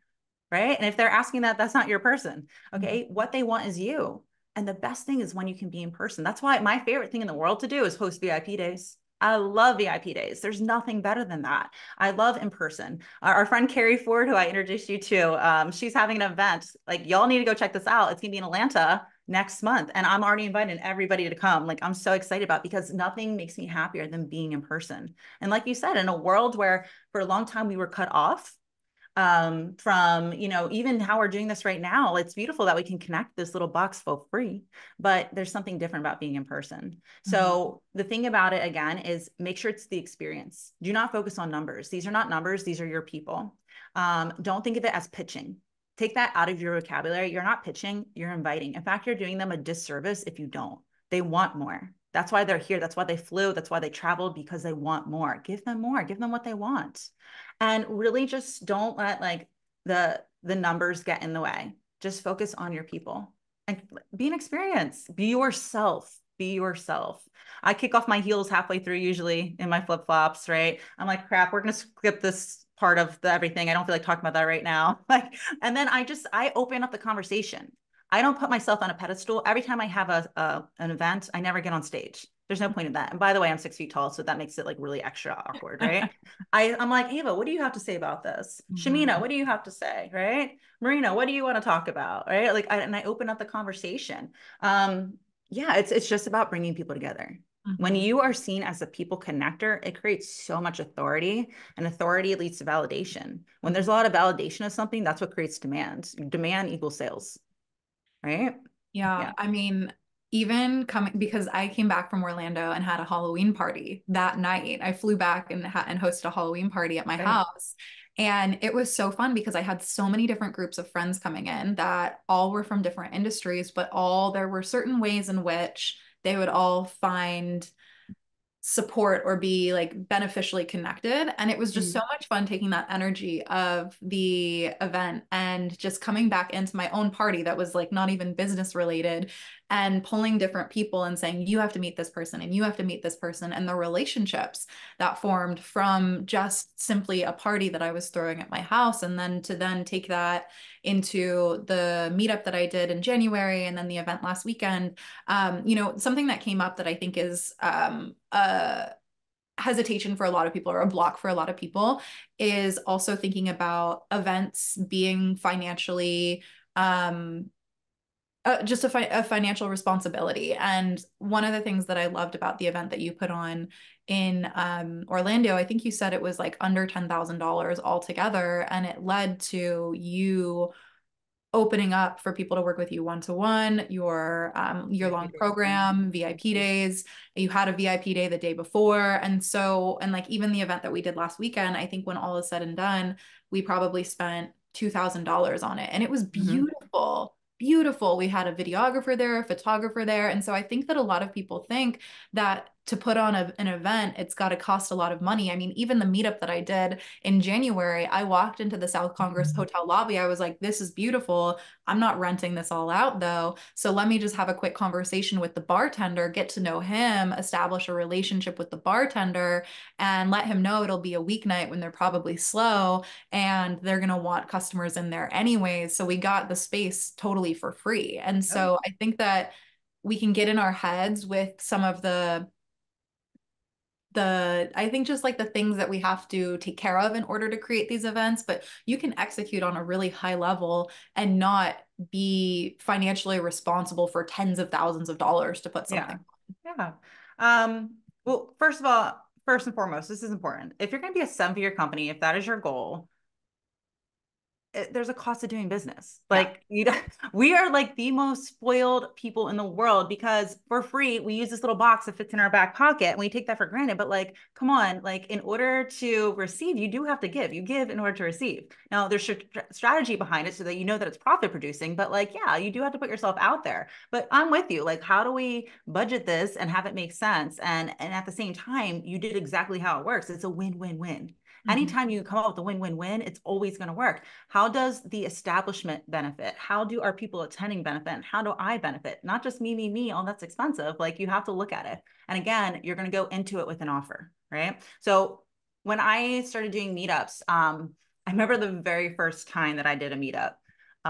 Right. And if they're asking that, that's not your person. Okay. Mm-hmm. What they want is you. And the best thing is when you can be in person. That's why my favorite thing in the world to do is host VIP days. I love VIP days. There's nothing better than that. I love in person. Our friend Carrie Ford, who I introduced you to, she's having an event. Like, y'all need to go check this out. It's going to be in Atlanta next month. And I'm already inviting everybody to come. Like, I'm so excited about it, because nothing makes me happier than being in person. And like you said, in a world where for a long time we were cut off from, even how we're doing this right now, it's beautiful that we can connect this little box for free, but there's something different about being in person. Mm-hmm. So the thing about it, again, is make sure it's the experience. Do not focus on numbers. These are not numbers. These are your people. Don't think of it as pitching. Take that out of your vocabulary. You're not pitching, you're inviting. In fact, you're doing them a disservice if you don't. They want more. That's why they're here. That's why they flew. That's why they traveled, because they want more. Give them more. Give them what they want. And really just don't let like the numbers get in the way. Just focus on your people and be an experience. Be yourself. Be yourself. I kick off my heels halfway through, usually in my flip-flops, right? I'm like, crap, we're going to skip this part of the everything. I don't feel like talking about that right now. Like, and then I open up the conversation. I don't put myself on a pedestal. Every time I have an event, I never get on stage. There's no point in that. And by the way, I'm 6 feet tall, so that makes it like really extra awkward, right? I'm like, Ava, what do you have to say about this? Shamina, Mhm. what do you have to say, right? Marina, what do you want to talk about, right? And I open up the conversation. Yeah, it's just about bringing people together. When Mhm. you are seen as a people connector, it creates so much authority, and authority leads to validation. When there's Mhm. a lot of validation of something, that's what creates demand. Demand equals sales, right? Yeah, Yeah. I mean, even coming because I came back from Orlando and had a Halloween party that night. I flew back and hosted a Halloween party at my Right. house. And it was so fun because I had so many different groups of friends coming in that all were from different industries, but all there were certain ways in which they would all find support or be like beneficially connected. And it was just so Mhm. much fun taking that energy of the event and just coming back into my own party that was like not even business related and pulling different people and saying, you have to meet this person and you have to meet this person. And the relationships that formed from just simply a party that I was throwing at my house. And then to then take that into the meetup that I did in January and then the event last weekend. Something that came up that I think is a hesitation for a lot of people or a block for a lot of people is also thinking about events being financially just a financial responsibility. And one of the things that I loved about the event that you put on in Orlando, I think you said it was like under $10,000 altogether, and it led to you opening up for people to work with you one to one, your VIP year-long days. Yeah. program, VIP days. You had a VIP day the day before. And like even the event that we did last weekend, I think when all is said and done, we probably spent $2,000 on it. And it was Mhm. beautiful. Beautiful. We had a videographer there, a photographer there. And so I think that a lot of people think that to put on an event, it's got to cost a lot of money. I mean, even the meetup that I did in January, I walked into the South Congress Hotel lobby. I was like, this is beautiful. I'm not renting this all out though. So let me just have a quick conversation with the bartender, get to know him, establish a relationship with the bartender, and let him know it'll be a weeknight when they're probably slow and they're going to want customers in there anyways. So we got the space totally for free. And Oh, so I think that we can get in our heads with some of the I think just like the things that we have to take care of in order to create these events, but you can execute on a really high level and not be financially responsible for tens of thousands of dollars to put something. yeah. Yeah. Well, first of all, first and foremost, this is important. If you're going to be a seven-figure company, if that is your goal, there's a cost of doing business. Yeah. Like we are like the most spoiled people in the world because for free we use this little box that fits in our back pocket and we take that for granted. But like, come on, like in order to receive, you do have to give. You give in order to receive. Now there's strategy behind it so that you know that it's profit producing. But like, yeah, you do have to put yourself out there. But I'm with you. Like, how do we budget this and have it make sense? And at the same time, you did exactly how it works. It's a win-win-win. Mhm. Anytime you come up with a win-win-win, it's always going to work. How does the establishment benefit? How do our people attending benefit? And how do I benefit? Not just me. Oh, that's expensive. Like you have to look at it. And again, you're going to go into it with an offer, right? So when I started doing meetups, I remember the very first time that I did a meetup.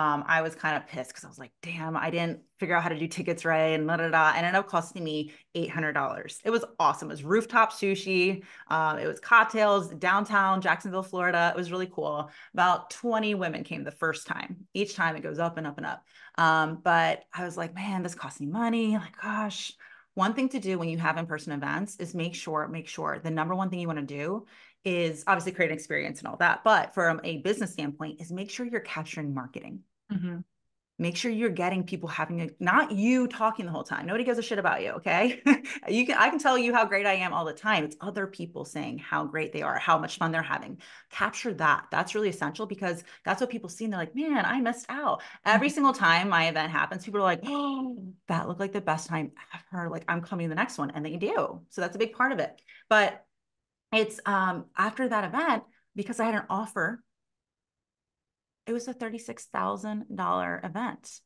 I was kind of pissed because I was like, damn, I didn't figure out how to do tickets right and da da da. And it ended up costing me $800. It was awesome. It was rooftop sushi. It was cocktails downtown Jacksonville, Florida. It was really cool. About 20 women came the first time. Each time it goes up and up and up. But I was like, man, this costs me money. Like, gosh. One thing to do when you have in-person events is make sure the number one thing you want to do is obviously create an experience and all that. But from a business standpoint, is make sure you're capturing marketing. Mhm. Make sure you're getting people having a, not you talking the whole time. Nobody gives a shit about you. Okay. I can tell you how great I am all the time. It's other people saying how great they are, how much fun they're having. Capture that. That's really essential because that's what people see. And they're like, man, I missed out. Every single time my event happens, people are like, oh, that looked like the best time ever. Like I'm coming to the next one. And they do. So that's a big part of it. But it's after that event, because I had an offer, it was a $36,000 event.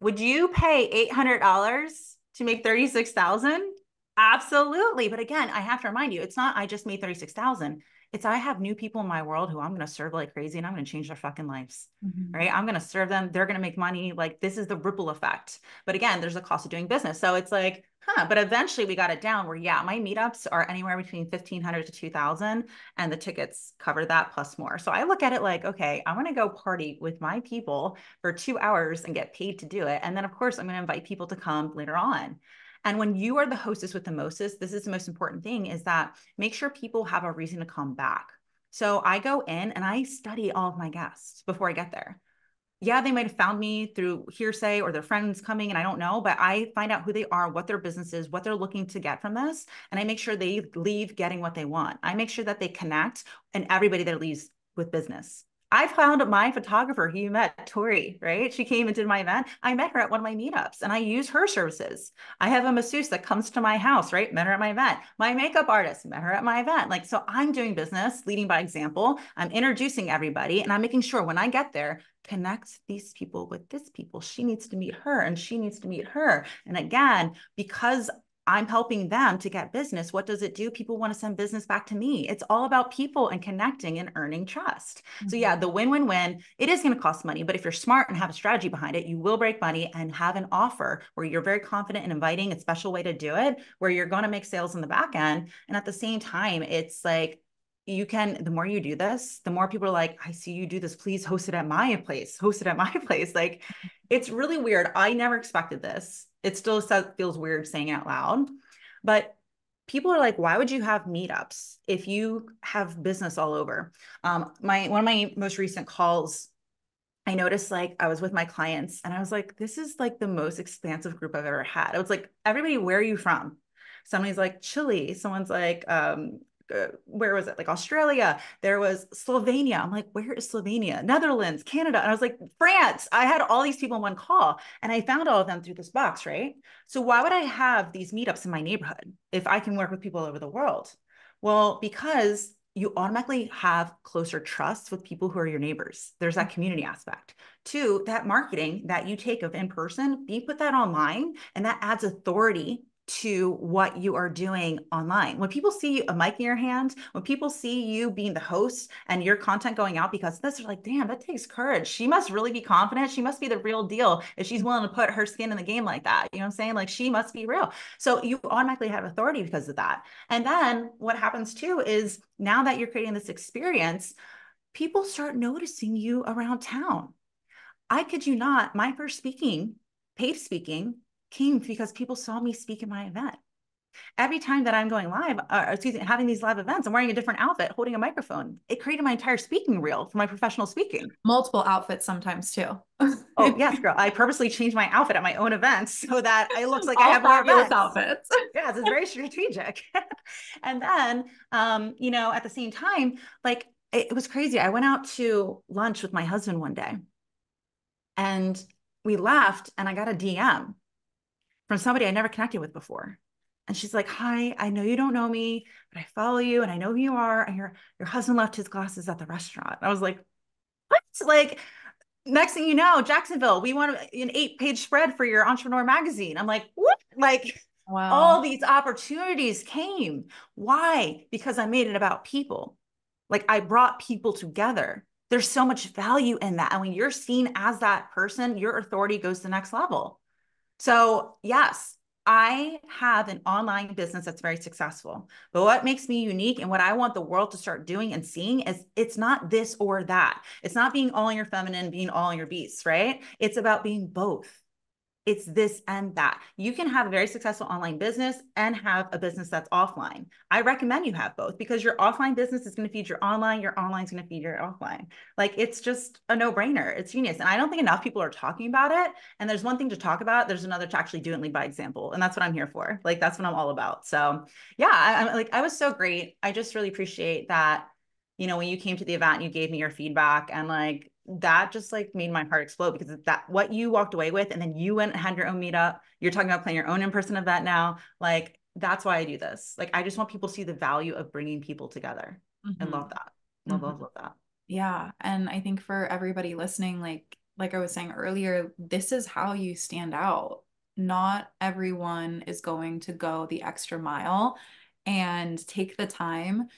Would you pay $800 to make 36,000? Absolutely. But again, I have to remind you, it's not I just made 36,000. It's I have new people in my world who I'm going to serve like crazy and I'm going to change their fucking lives. Mhm. Right. I'm going to serve them. They're going to make money. Like this is the ripple effect. But again, there's a cost of doing business. So it's like, but eventually we got it down where, yeah, my meetups are anywhere between 1,500 to 2,000 and the tickets cover that plus more. So I look at it like, okay, I want to go party with my people for 2 hours and get paid to do it. And then of course I'm going to invite people to come later on. And when you are the hostess with the mostest, this is the most important thing is that make sure people have a reason to come back. So I go in and I study all of my guests before I get there. Yeah, they might have found me through hearsay or their friends coming and I don't know, but I find out who they are, what their business is, what they're looking to get from this. And I make sure they leave getting what they want. I make sure that they connect and everybody that leaves with business. I found my photographer who you met, Tori, right? She came and did my event. I met her at one of my meetups and I use her services. I have a masseuse that comes to my house, right? Met her at my event. My makeup artist, met her at my event. Like, so I'm doing business, leading by example. I'm introducing everybody and I'm making sure when I get there, connect these people with this people. She needs to meet her and she needs to meet her. And again, because I'm helping them to get business, what does it do? People want to send business back to me. It's all about people and connecting and earning trust. So yeah, the win-win-win, it is going to cost money, but if you're smart and have a strategy behind it, you will break money and have an offer where you're very confident in inviting a special way to do it, where you're going to make sales in the back end. And at the same time, it's like, you can, the more you do this, the more people are like, I see you do this. Please host it at my place, host it at my place. Like, it's really weird. I never expected this. It still feels weird saying it out loud, but people are like, why would you have meetups if you have business all over? One of my most recent calls, I noticed like I was with my clients and I was like, this is like the most expansive group I've ever had. I was like, everybody, where are you from? Somebody's like Chile. Someone's like, where was it? Like Australia. There was Slovenia. I'm like, where is Slovenia? Netherlands, Canada. And I was like, France. I had all these people in one call and I found all of them through this box, right? So why would I have these meetups in my neighborhood if I can work with people all over the world? Well, because you automatically have closer trust with people who are your neighbors. There's that community aspect. Two, that marketing that you take of in person, you put that online and that adds authority to what you are doing online. When people see a mic in your hand, when people see you being the host and your content going out because this, they're like, damn, that takes courage. She must really be confident. She must be the real deal if she's willing to put her skin in the game like that. You know what I'm saying? Like she must be real. So you automatically have authority because of that. And then what happens too is now that you're creating this experience, people start noticing you around town. I kid you not, my first paid speaking, came because people saw me speak in my event. Every time that I'm going live, excuse me, having these live events, I'm wearing a different outfit, holding a microphone. It created my entire speaking reel for my professional speaking. Multiple outfits sometimes too. Oh, yes, girl. I purposely changed my outfit at my own events so that it looks like I All have more fabulous events. outfits. Yes, it's very strategic. And then, at the same time, like it was crazy. I went out to lunch with my husband one day and we left and I got a DM from somebody I never connected with before. And she's like, hi, I know you don't know me, but I follow you and I know who you are. And your husband left his glasses at the restaurant. I was like, what? Like, next thing you know, Jacksonville, we want an 8-page spread for your entrepreneur magazine. I'm like, what? Like, all Wow. these opportunities came. Why? Because I made it about people. Like, I brought people together. There's so much value in that. And when you're seen as that person, your authority goes to the next level. So, yes, I have an online business that's very successful. But what makes me unique and what I want the world to start doing and seeing is it's not this or that. It's not being all in your feminine, being all in your beasts, right? It's about being both. It's this and that. You can have a very successful online business and have a business that's offline. I recommend you have both because your offline business is going to feed your online is going to feed your offline. Like it's just a no-brainer. It's genius. And I don't think enough people are talking about it. And there's one thing to talk about, there's another to actually do it and lead by example. And that's what I'm here for. Like that's what I'm all about. So yeah, I'm like, I was so great. I just really appreciate that, when you came to the event, you gave me your feedback and like that just like made my heart explode because that what you walked away with and then you went and had your own meetup. You're talking about planning your own in-person event now. Like that's why I do this. Like I just want people to see the value of bringing people together. I love Mhm. that. Love, Mhm. love, love that. Yeah. And I think for everybody listening, like I was saying earlier, this is how you stand out. Not everyone is going to go the extra mile and take the time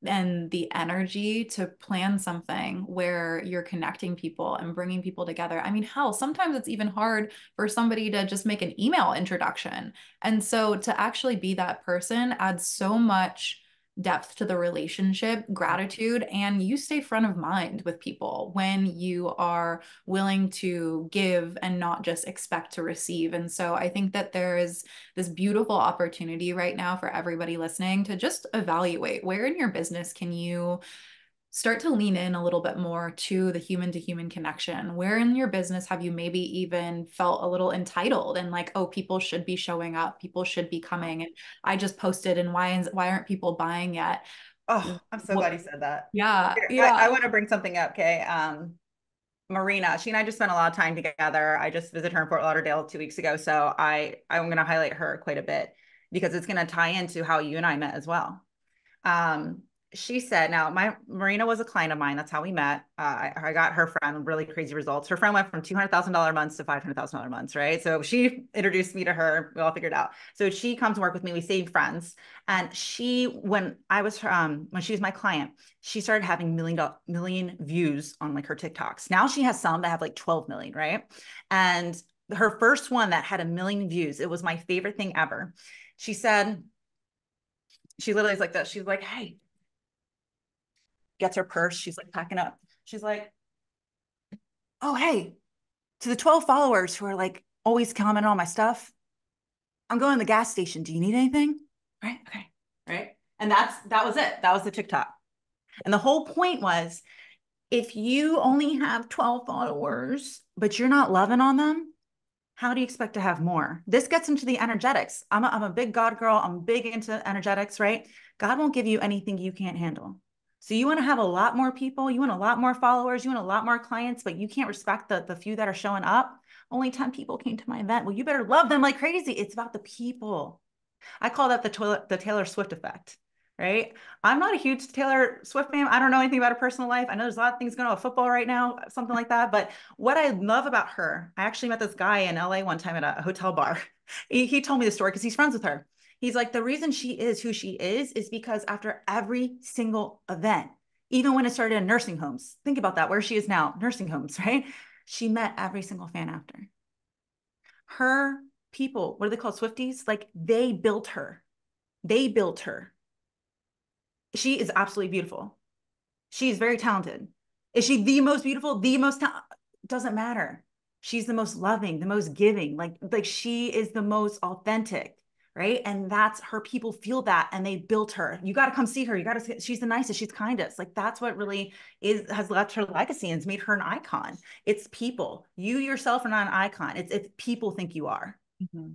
and the energy to plan something where you're connecting people and bringing people together. I mean, hell, sometimes it's even hard for somebody to just make an email introduction. And so to actually be that person adds so much depth to the relationship, gratitude, and you stay front of mind with people when you are willing to give and not just expect to receive. And so I think that there is this beautiful opportunity right now for everybody listening to just evaluate where in your business can you start to lean in a little bit more to human connection. Where in your business have you maybe even felt a little entitled and like, oh, people should be showing up, people should be coming, and I just posted, and why aren't people buying yet? Oh, I'm so glad What? you said that. Yeah, Here, I yeah. want to bring something up, okay? Marina, she and I just spent a lot of time together. I just visited her in Fort Lauderdale 2 weeks ago, so I'm going to highlight her quite a bit because it's going to tie into how you and I met as well. Um, she said, now my Marina was a client of mine. That's how we met. I got her friend really crazy results. Her friend went from $200,000 months to $500,000 months, right? So she introduced me to her. We all figured it out. So she comes to work with me. We stayed friends. And when she was my client, she started having million views on like her TikToks. Now she has some that have like 12 million, right? And her first one that had 1 million views, it was my favorite thing ever. She said, she literally is like this. She's like, hey, gets her purse. She's like packing up. She's like, oh, hey, to the 12 followers who are like always commenting on my stuff, I'm going to the gas station. Do you need anything? Right. Okay. Right. And that was it. That was the TikTok. And the whole point was if you only have 12 followers, but you're not loving on them, how do you expect to have more? This gets into the energetics. I'm a big God girl. I'm big into energetics, right? God won't give you anything you can't handle. So you want to have a lot more people, you want a lot more followers, you want a lot more clients, but you can't respect the few that are showing up. Only 10 people came to my event. Well, you better love them like crazy. It's about the people. I call that the Taylor Swift effect, right? I'm not a huge Taylor Swift fan. I don't know anything about her personal life. I know there's a lot of things going on with football right now, something like that. But what I love about her, I actually met this guy in LA one time at a hotel bar. He told me the story because he's friends with her. He's like, the reason she is who she is because after every single event, even when it started in nursing homes, think about that, where she is now, nursing homes, right? She met every single fan after her people, what are they called? Swifties? Like they built her. They built her. She is absolutely beautiful. She is very talented. Is she the most beautiful? The most doesn't matter. She's the most loving, the most giving. Like she is the most authentic, right? And that's her people feel that and they built her. You got to come see her. You got to see she's the nicest, she's kindest. Like that's what really is has left her legacy and has made her an icon. It's people. You yourself are not an icon. It's people think you are. Mhm.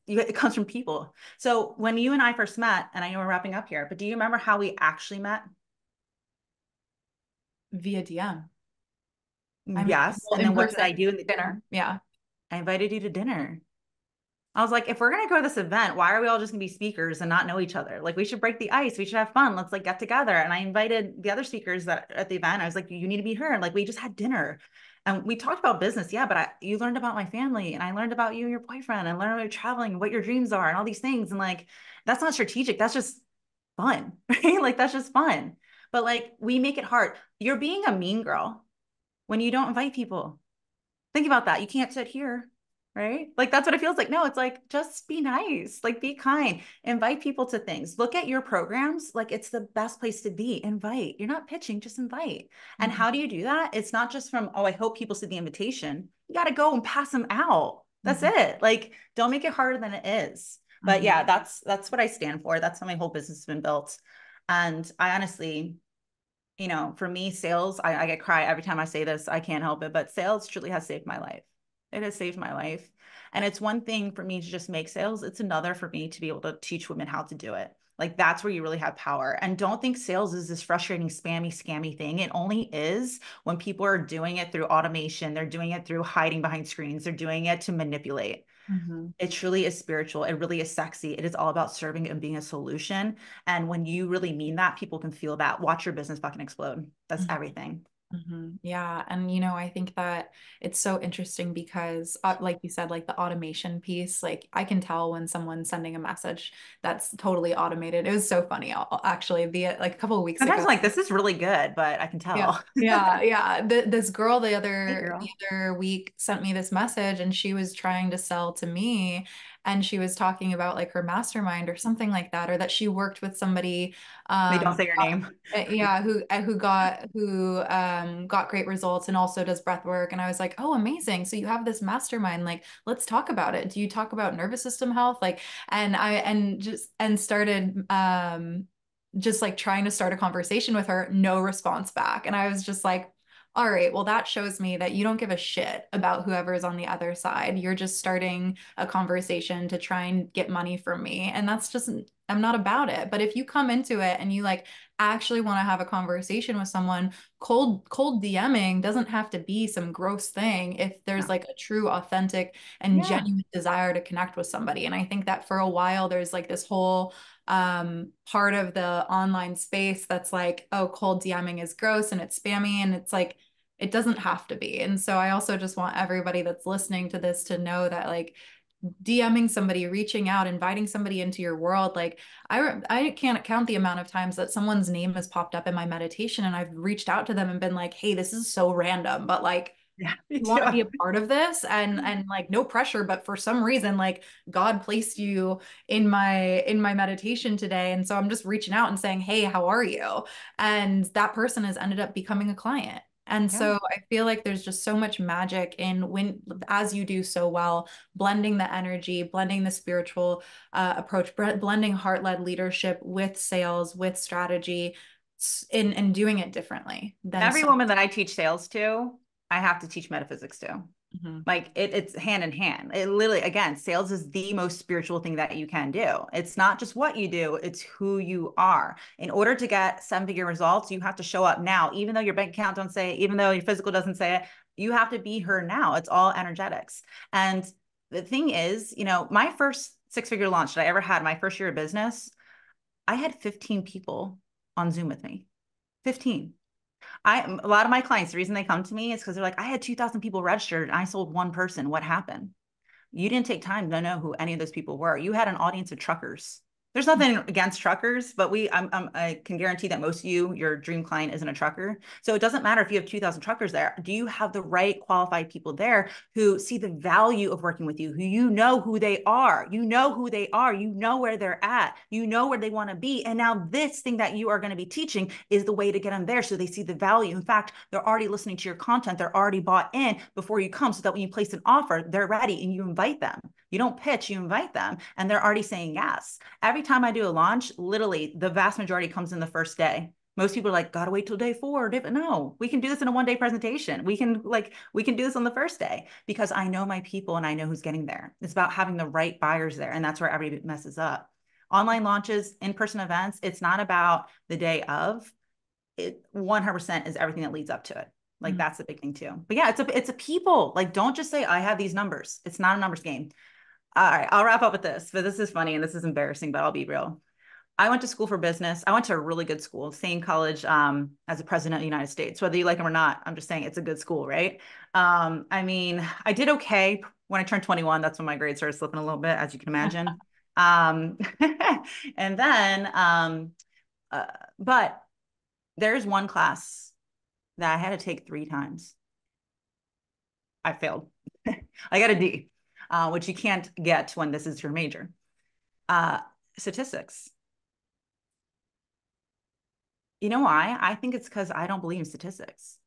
It comes from people. So when you and I first met, and I know we're wrapping up here, but do you remember how we actually met? Via DM. I mean, Yes. well, And in then what did person I do? dinner. Yeah. I invited you to dinner. I was like, if we're gonna go to this event, why are we all just gonna be speakers and not know each other? Like, we should break the ice. We should have fun. Let's like get together. And I invited the other speakers that at the event. I was like, you need to meet her. And like, we just had dinner, and we talked about business. Yeah, but you learned about my family, and I learned about you and your boyfriend, and learned about your traveling, what your dreams are, and all these things. And like, that's not strategic. That's just fun, right? Like, that's just fun. But like, we make it hard. You're being a mean girl when you don't invite people. Think about that. You can't sit here, right? Like that's what it feels like. No, it's like just be nice, like be kind, invite people to things. Look at your programs, like it's the best place to be. Invite. You're not pitching, just invite. And Mhm. how do you do that? It's not just from, oh, I hope people see the invitation. You got to go and pass them out. That's Mhm. it. Like don't make it harder than it is. But Mhm. yeah, that's what I stand for. That's how my whole business has been built. And I honestly, for me, sales, I get cry every time I say this. I can't help it, but sales truly has saved my life. It has saved my life. And it's one thing for me to just make sales. It's another for me to be able to teach women how to do it. Like that's where you really have power. And don't think sales is this frustrating, spammy, scammy thing. It only is when people are doing it through automation. They're doing it through hiding behind screens. They're doing it to manipulate. Mhm. It truly is spiritual. It really is sexy. It is all about serving and being a solution. And when you really mean that, people can feel that. Watch your business fucking explode. That's Mhm. everything. Yeah. And, I think that it's so interesting because, like you said, like the automation piece, like I can tell when someone's sending a message that's totally automated. It was so funny, actually, like a couple of weeks Sometimes ago. I'm like, this is really good, but I can Yeah. tell. Yeah, yeah. This girl Hey, the girl. other week sent me this message and she was trying to sell to me and she was talking about like her mastermind or something like that or that she worked with somebody They don't um say your name. yeah, who got great results and also does breath work. And I was like, oh, amazing. So you have this mastermind. Like, let's talk about it. Do you talk about nervous system health? Like, and started just like trying to start a conversation with her, no response back. And I was just like, all right, well, that shows me that you don't give a shit about whoever is on the other side. You're just starting a conversation to try and get money from me. And that's just, I'm not about it. But if you come into it and you like actually want to have a conversation with someone, cold DMing doesn't have to be some gross thing if there's No. like a true, authentic, and Yeah. genuine desire to connect with somebody. And I think that for a while, there's like this whole part of the online space that's like, oh, cold DMing is gross and it's spammy. And it's like, it doesn't have to be. And so I also just want everybody that's listening to this to know that like DMing somebody, reaching out, inviting somebody into your world, like I can't count the amount of times that someone's name has popped up in my meditation and I've reached out to them and been like, hey, this is so random, but like Yeah, me you want too. to be a part of this and like no pressure, but for some reason like God placed you in my meditation today, and so I'm just reaching out and saying, hey, how are you? And that person has ended up becoming a client. And Yeah. so I feel like there's just so much magic in when, as you do so well, blending the energy, blending the spiritual approach, blending heart-led leadership with sales, with strategy, and doing it differently than Every so. woman that I teach sales to, I have to teach metaphysics to. Mhm. Like it's hand in hand. It literally, again, sales is the most spiritual thing that you can do. It's not just what you do, it's who you are. In order to get seven-figure results, you have to show up now, even though your bank account don't say it, even though your physical doesn't say it, you have to be her now. It's all energetics. And the thing is, my first six-figure launch that I ever had, my first year of business, I had 15 people on Zoom with me. 15. A lot of my clients, the reason they come to me is because they're like, I had 2,000 people registered and I sold one person. What happened? You didn't take time to know who any of those people were. You had an audience of truckers. There's nothing against truckers, but I can guarantee that most of you, your dream client isn't a trucker. So it doesn't matter if you have 2,000 truckers there. Do you have the right qualified people there who see the value of working with you, who you know who they are? You know who they are. You know where they're at. You know where they want to be. And now this thing that you are going to be teaching is the way to get them there so they see the value. In fact, they're already listening to your content. They're already bought in before you come so that when you place an offer, they're ready and you invite them. You don't pitch, you invite them, and they're already saying yes. Every time I do a launch, literally the vast majority comes in the first day. Most people are like, gotta wait till day 4. No, we can do this in a one-day presentation. We can do this on the first day because I know my people and I know who's getting there. It's about having the right buyers there, and that's where everybody messes up. Online launches, in-person events, it's not about the day of. It 100% is everything that leads up to it. Like Mhm. that's the big thing too. But yeah, it's a people. Like don't just say I have these numbers. It's not a numbers game. All right, I'll wrap up with this, but this is funny and this is embarrassing, but I'll be real. I went to school for business. I went to a really good school, same college as the president of the United States, whether you like him or not. I'm just saying it's a good school, right? I mean, I did okay when I turned 21. That's when my grades started slipping a little bit, as you can imagine. Um, and then, uh, but there's one class that I had to take 3 times. I failed. I got a D, which you can't get when this is your major. Uh, Statistics. You know why? I think it's because I don't believe in statistics.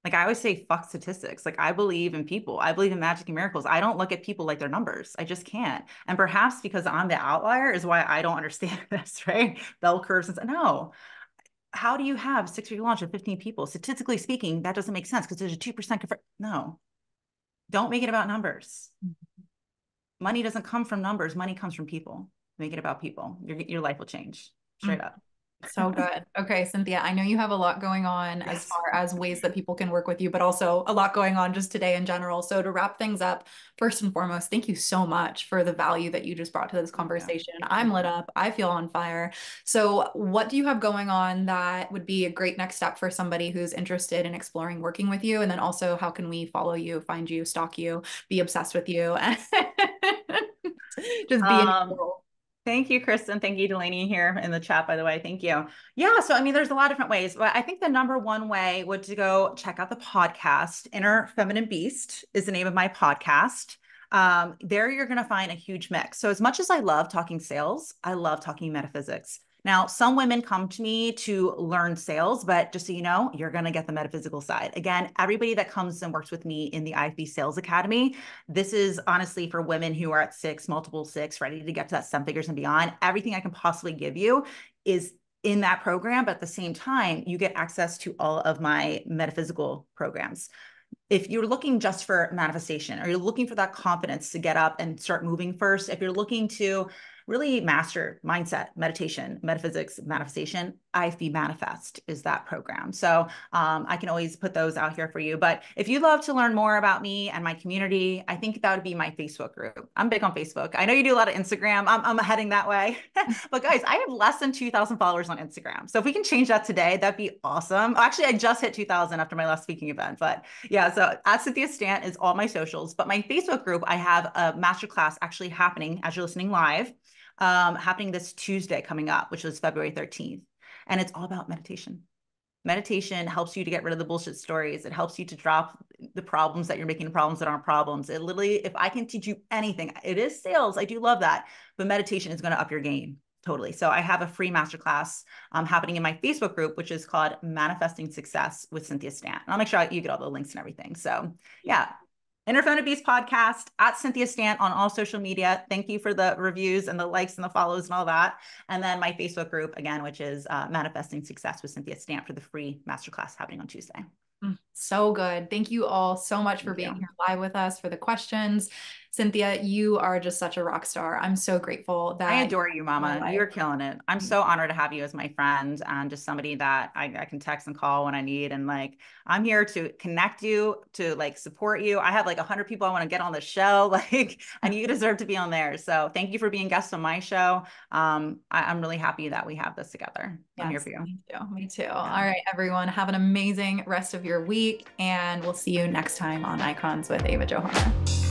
Like I always say, fuck statistics. Like I believe in people. I believe in magic and miracles. I don't look at people like they're numbers. I just can't. And perhaps because I'm the outlier is why I don't understand this, right? Bell curves. No. How do you have a six-figure launch of 15 people? Statistically speaking, that doesn't make sense because there's a 2% No, don't make it about numbers. Money doesn't come from numbers. Money comes from people. Make it about people. Your life will change straight up. So good. Okay, Cynthia, I know you have a lot going on as Yes. far as ways that people can work with you, but also a lot going on just today in general. So to wrap things up, first and foremost, thank you so much for the value that you just brought to this Thank you. conversation. I'm lit up. I feel on fire. So what do you have going on that would be a great next step for somebody who's interested in exploring working with you? And then also, how can we follow you, find you, stalk you, be obsessed with you, and just be in your Um, world? Thank you, Kristen. Thank you, Delaney, here in the chat, by the way. Thank you. Yeah, so I mean, there's a lot of different ways, but I think the number one way would to go check out the podcast. Inner Feminine Beast is the name of my podcast. There you're going to find a huge mix. So as much as I love talking sales, I love talking metaphysics. Now, some women come to me to learn sales, but just so you know, you're going to get the metaphysical side. Again, everybody that comes and works with me in the IFB Sales Academy, this is honestly for women who are at six, multiple six, ready to get to that seven figures and beyond. Everything I can possibly give you is in that program, but at the same time, you get access to all of my metaphysical programs. If you're looking just for manifestation or you're looking for that confidence to get up and start moving first, if you're looking to really master mindset, meditation, metaphysics, manifestation, IFB Manifest is that program. So I can always put those out here for you. But if you'd love to learn more about me and my community, I think that would be my Facebook group. I'm big on Facebook. I know you do a lot of Instagram. I'm heading that way. But guys, I have less than 2,000 followers on Instagram. So if we can change that today, that'd be awesome. Actually, I just hit 2,000 after my last speaking event. But yeah, so at Cynthia Stant is all my socials. But my Facebook group, I have a masterclass actually happening as you're listening live, happening this Tuesday coming up, which is February 13th. And it's all about meditation. Meditation helps you to get rid of the bullshit stories. It helps you to drop the problems that you're making problems that aren't problems. It literally, if I can teach you anything, it is sales. I do love that. But meditation is going to up your game. Totally. So I have a free masterclass happening in my Facebook group, which is called Manifesting Success with Cynthia Stant. And I'll make sure you get all the links and everything. So yeah, Inner Feminine Beast podcast at Cynthia Stant on all social media. Thank you for the reviews and the likes and the follows and all that. And then my Facebook group, again, which is Manifesting Success with Cynthia Stant for the free masterclass happening on Tuesday. So good. Thank you all so much for Thank being you. here live with us, for the questions. Cynthia, you are just such a rock star. I'm so grateful I that adore you, you're in my Mama. life. You're killing it. I'm so honored to have you as my friend and just somebody that I can text and call when I need. And like, I'm here to connect you, to like support you. I have like 100 people I want to get on the show, like, and you deserve to be on there. So thank you for being guest on my show. I'm really happy that we have this together. I'm here Yes, for you. me too. Me too. Yeah. All right, everyone, have an amazing rest of your week, and we'll see you next time on Icons with Ava Johanna.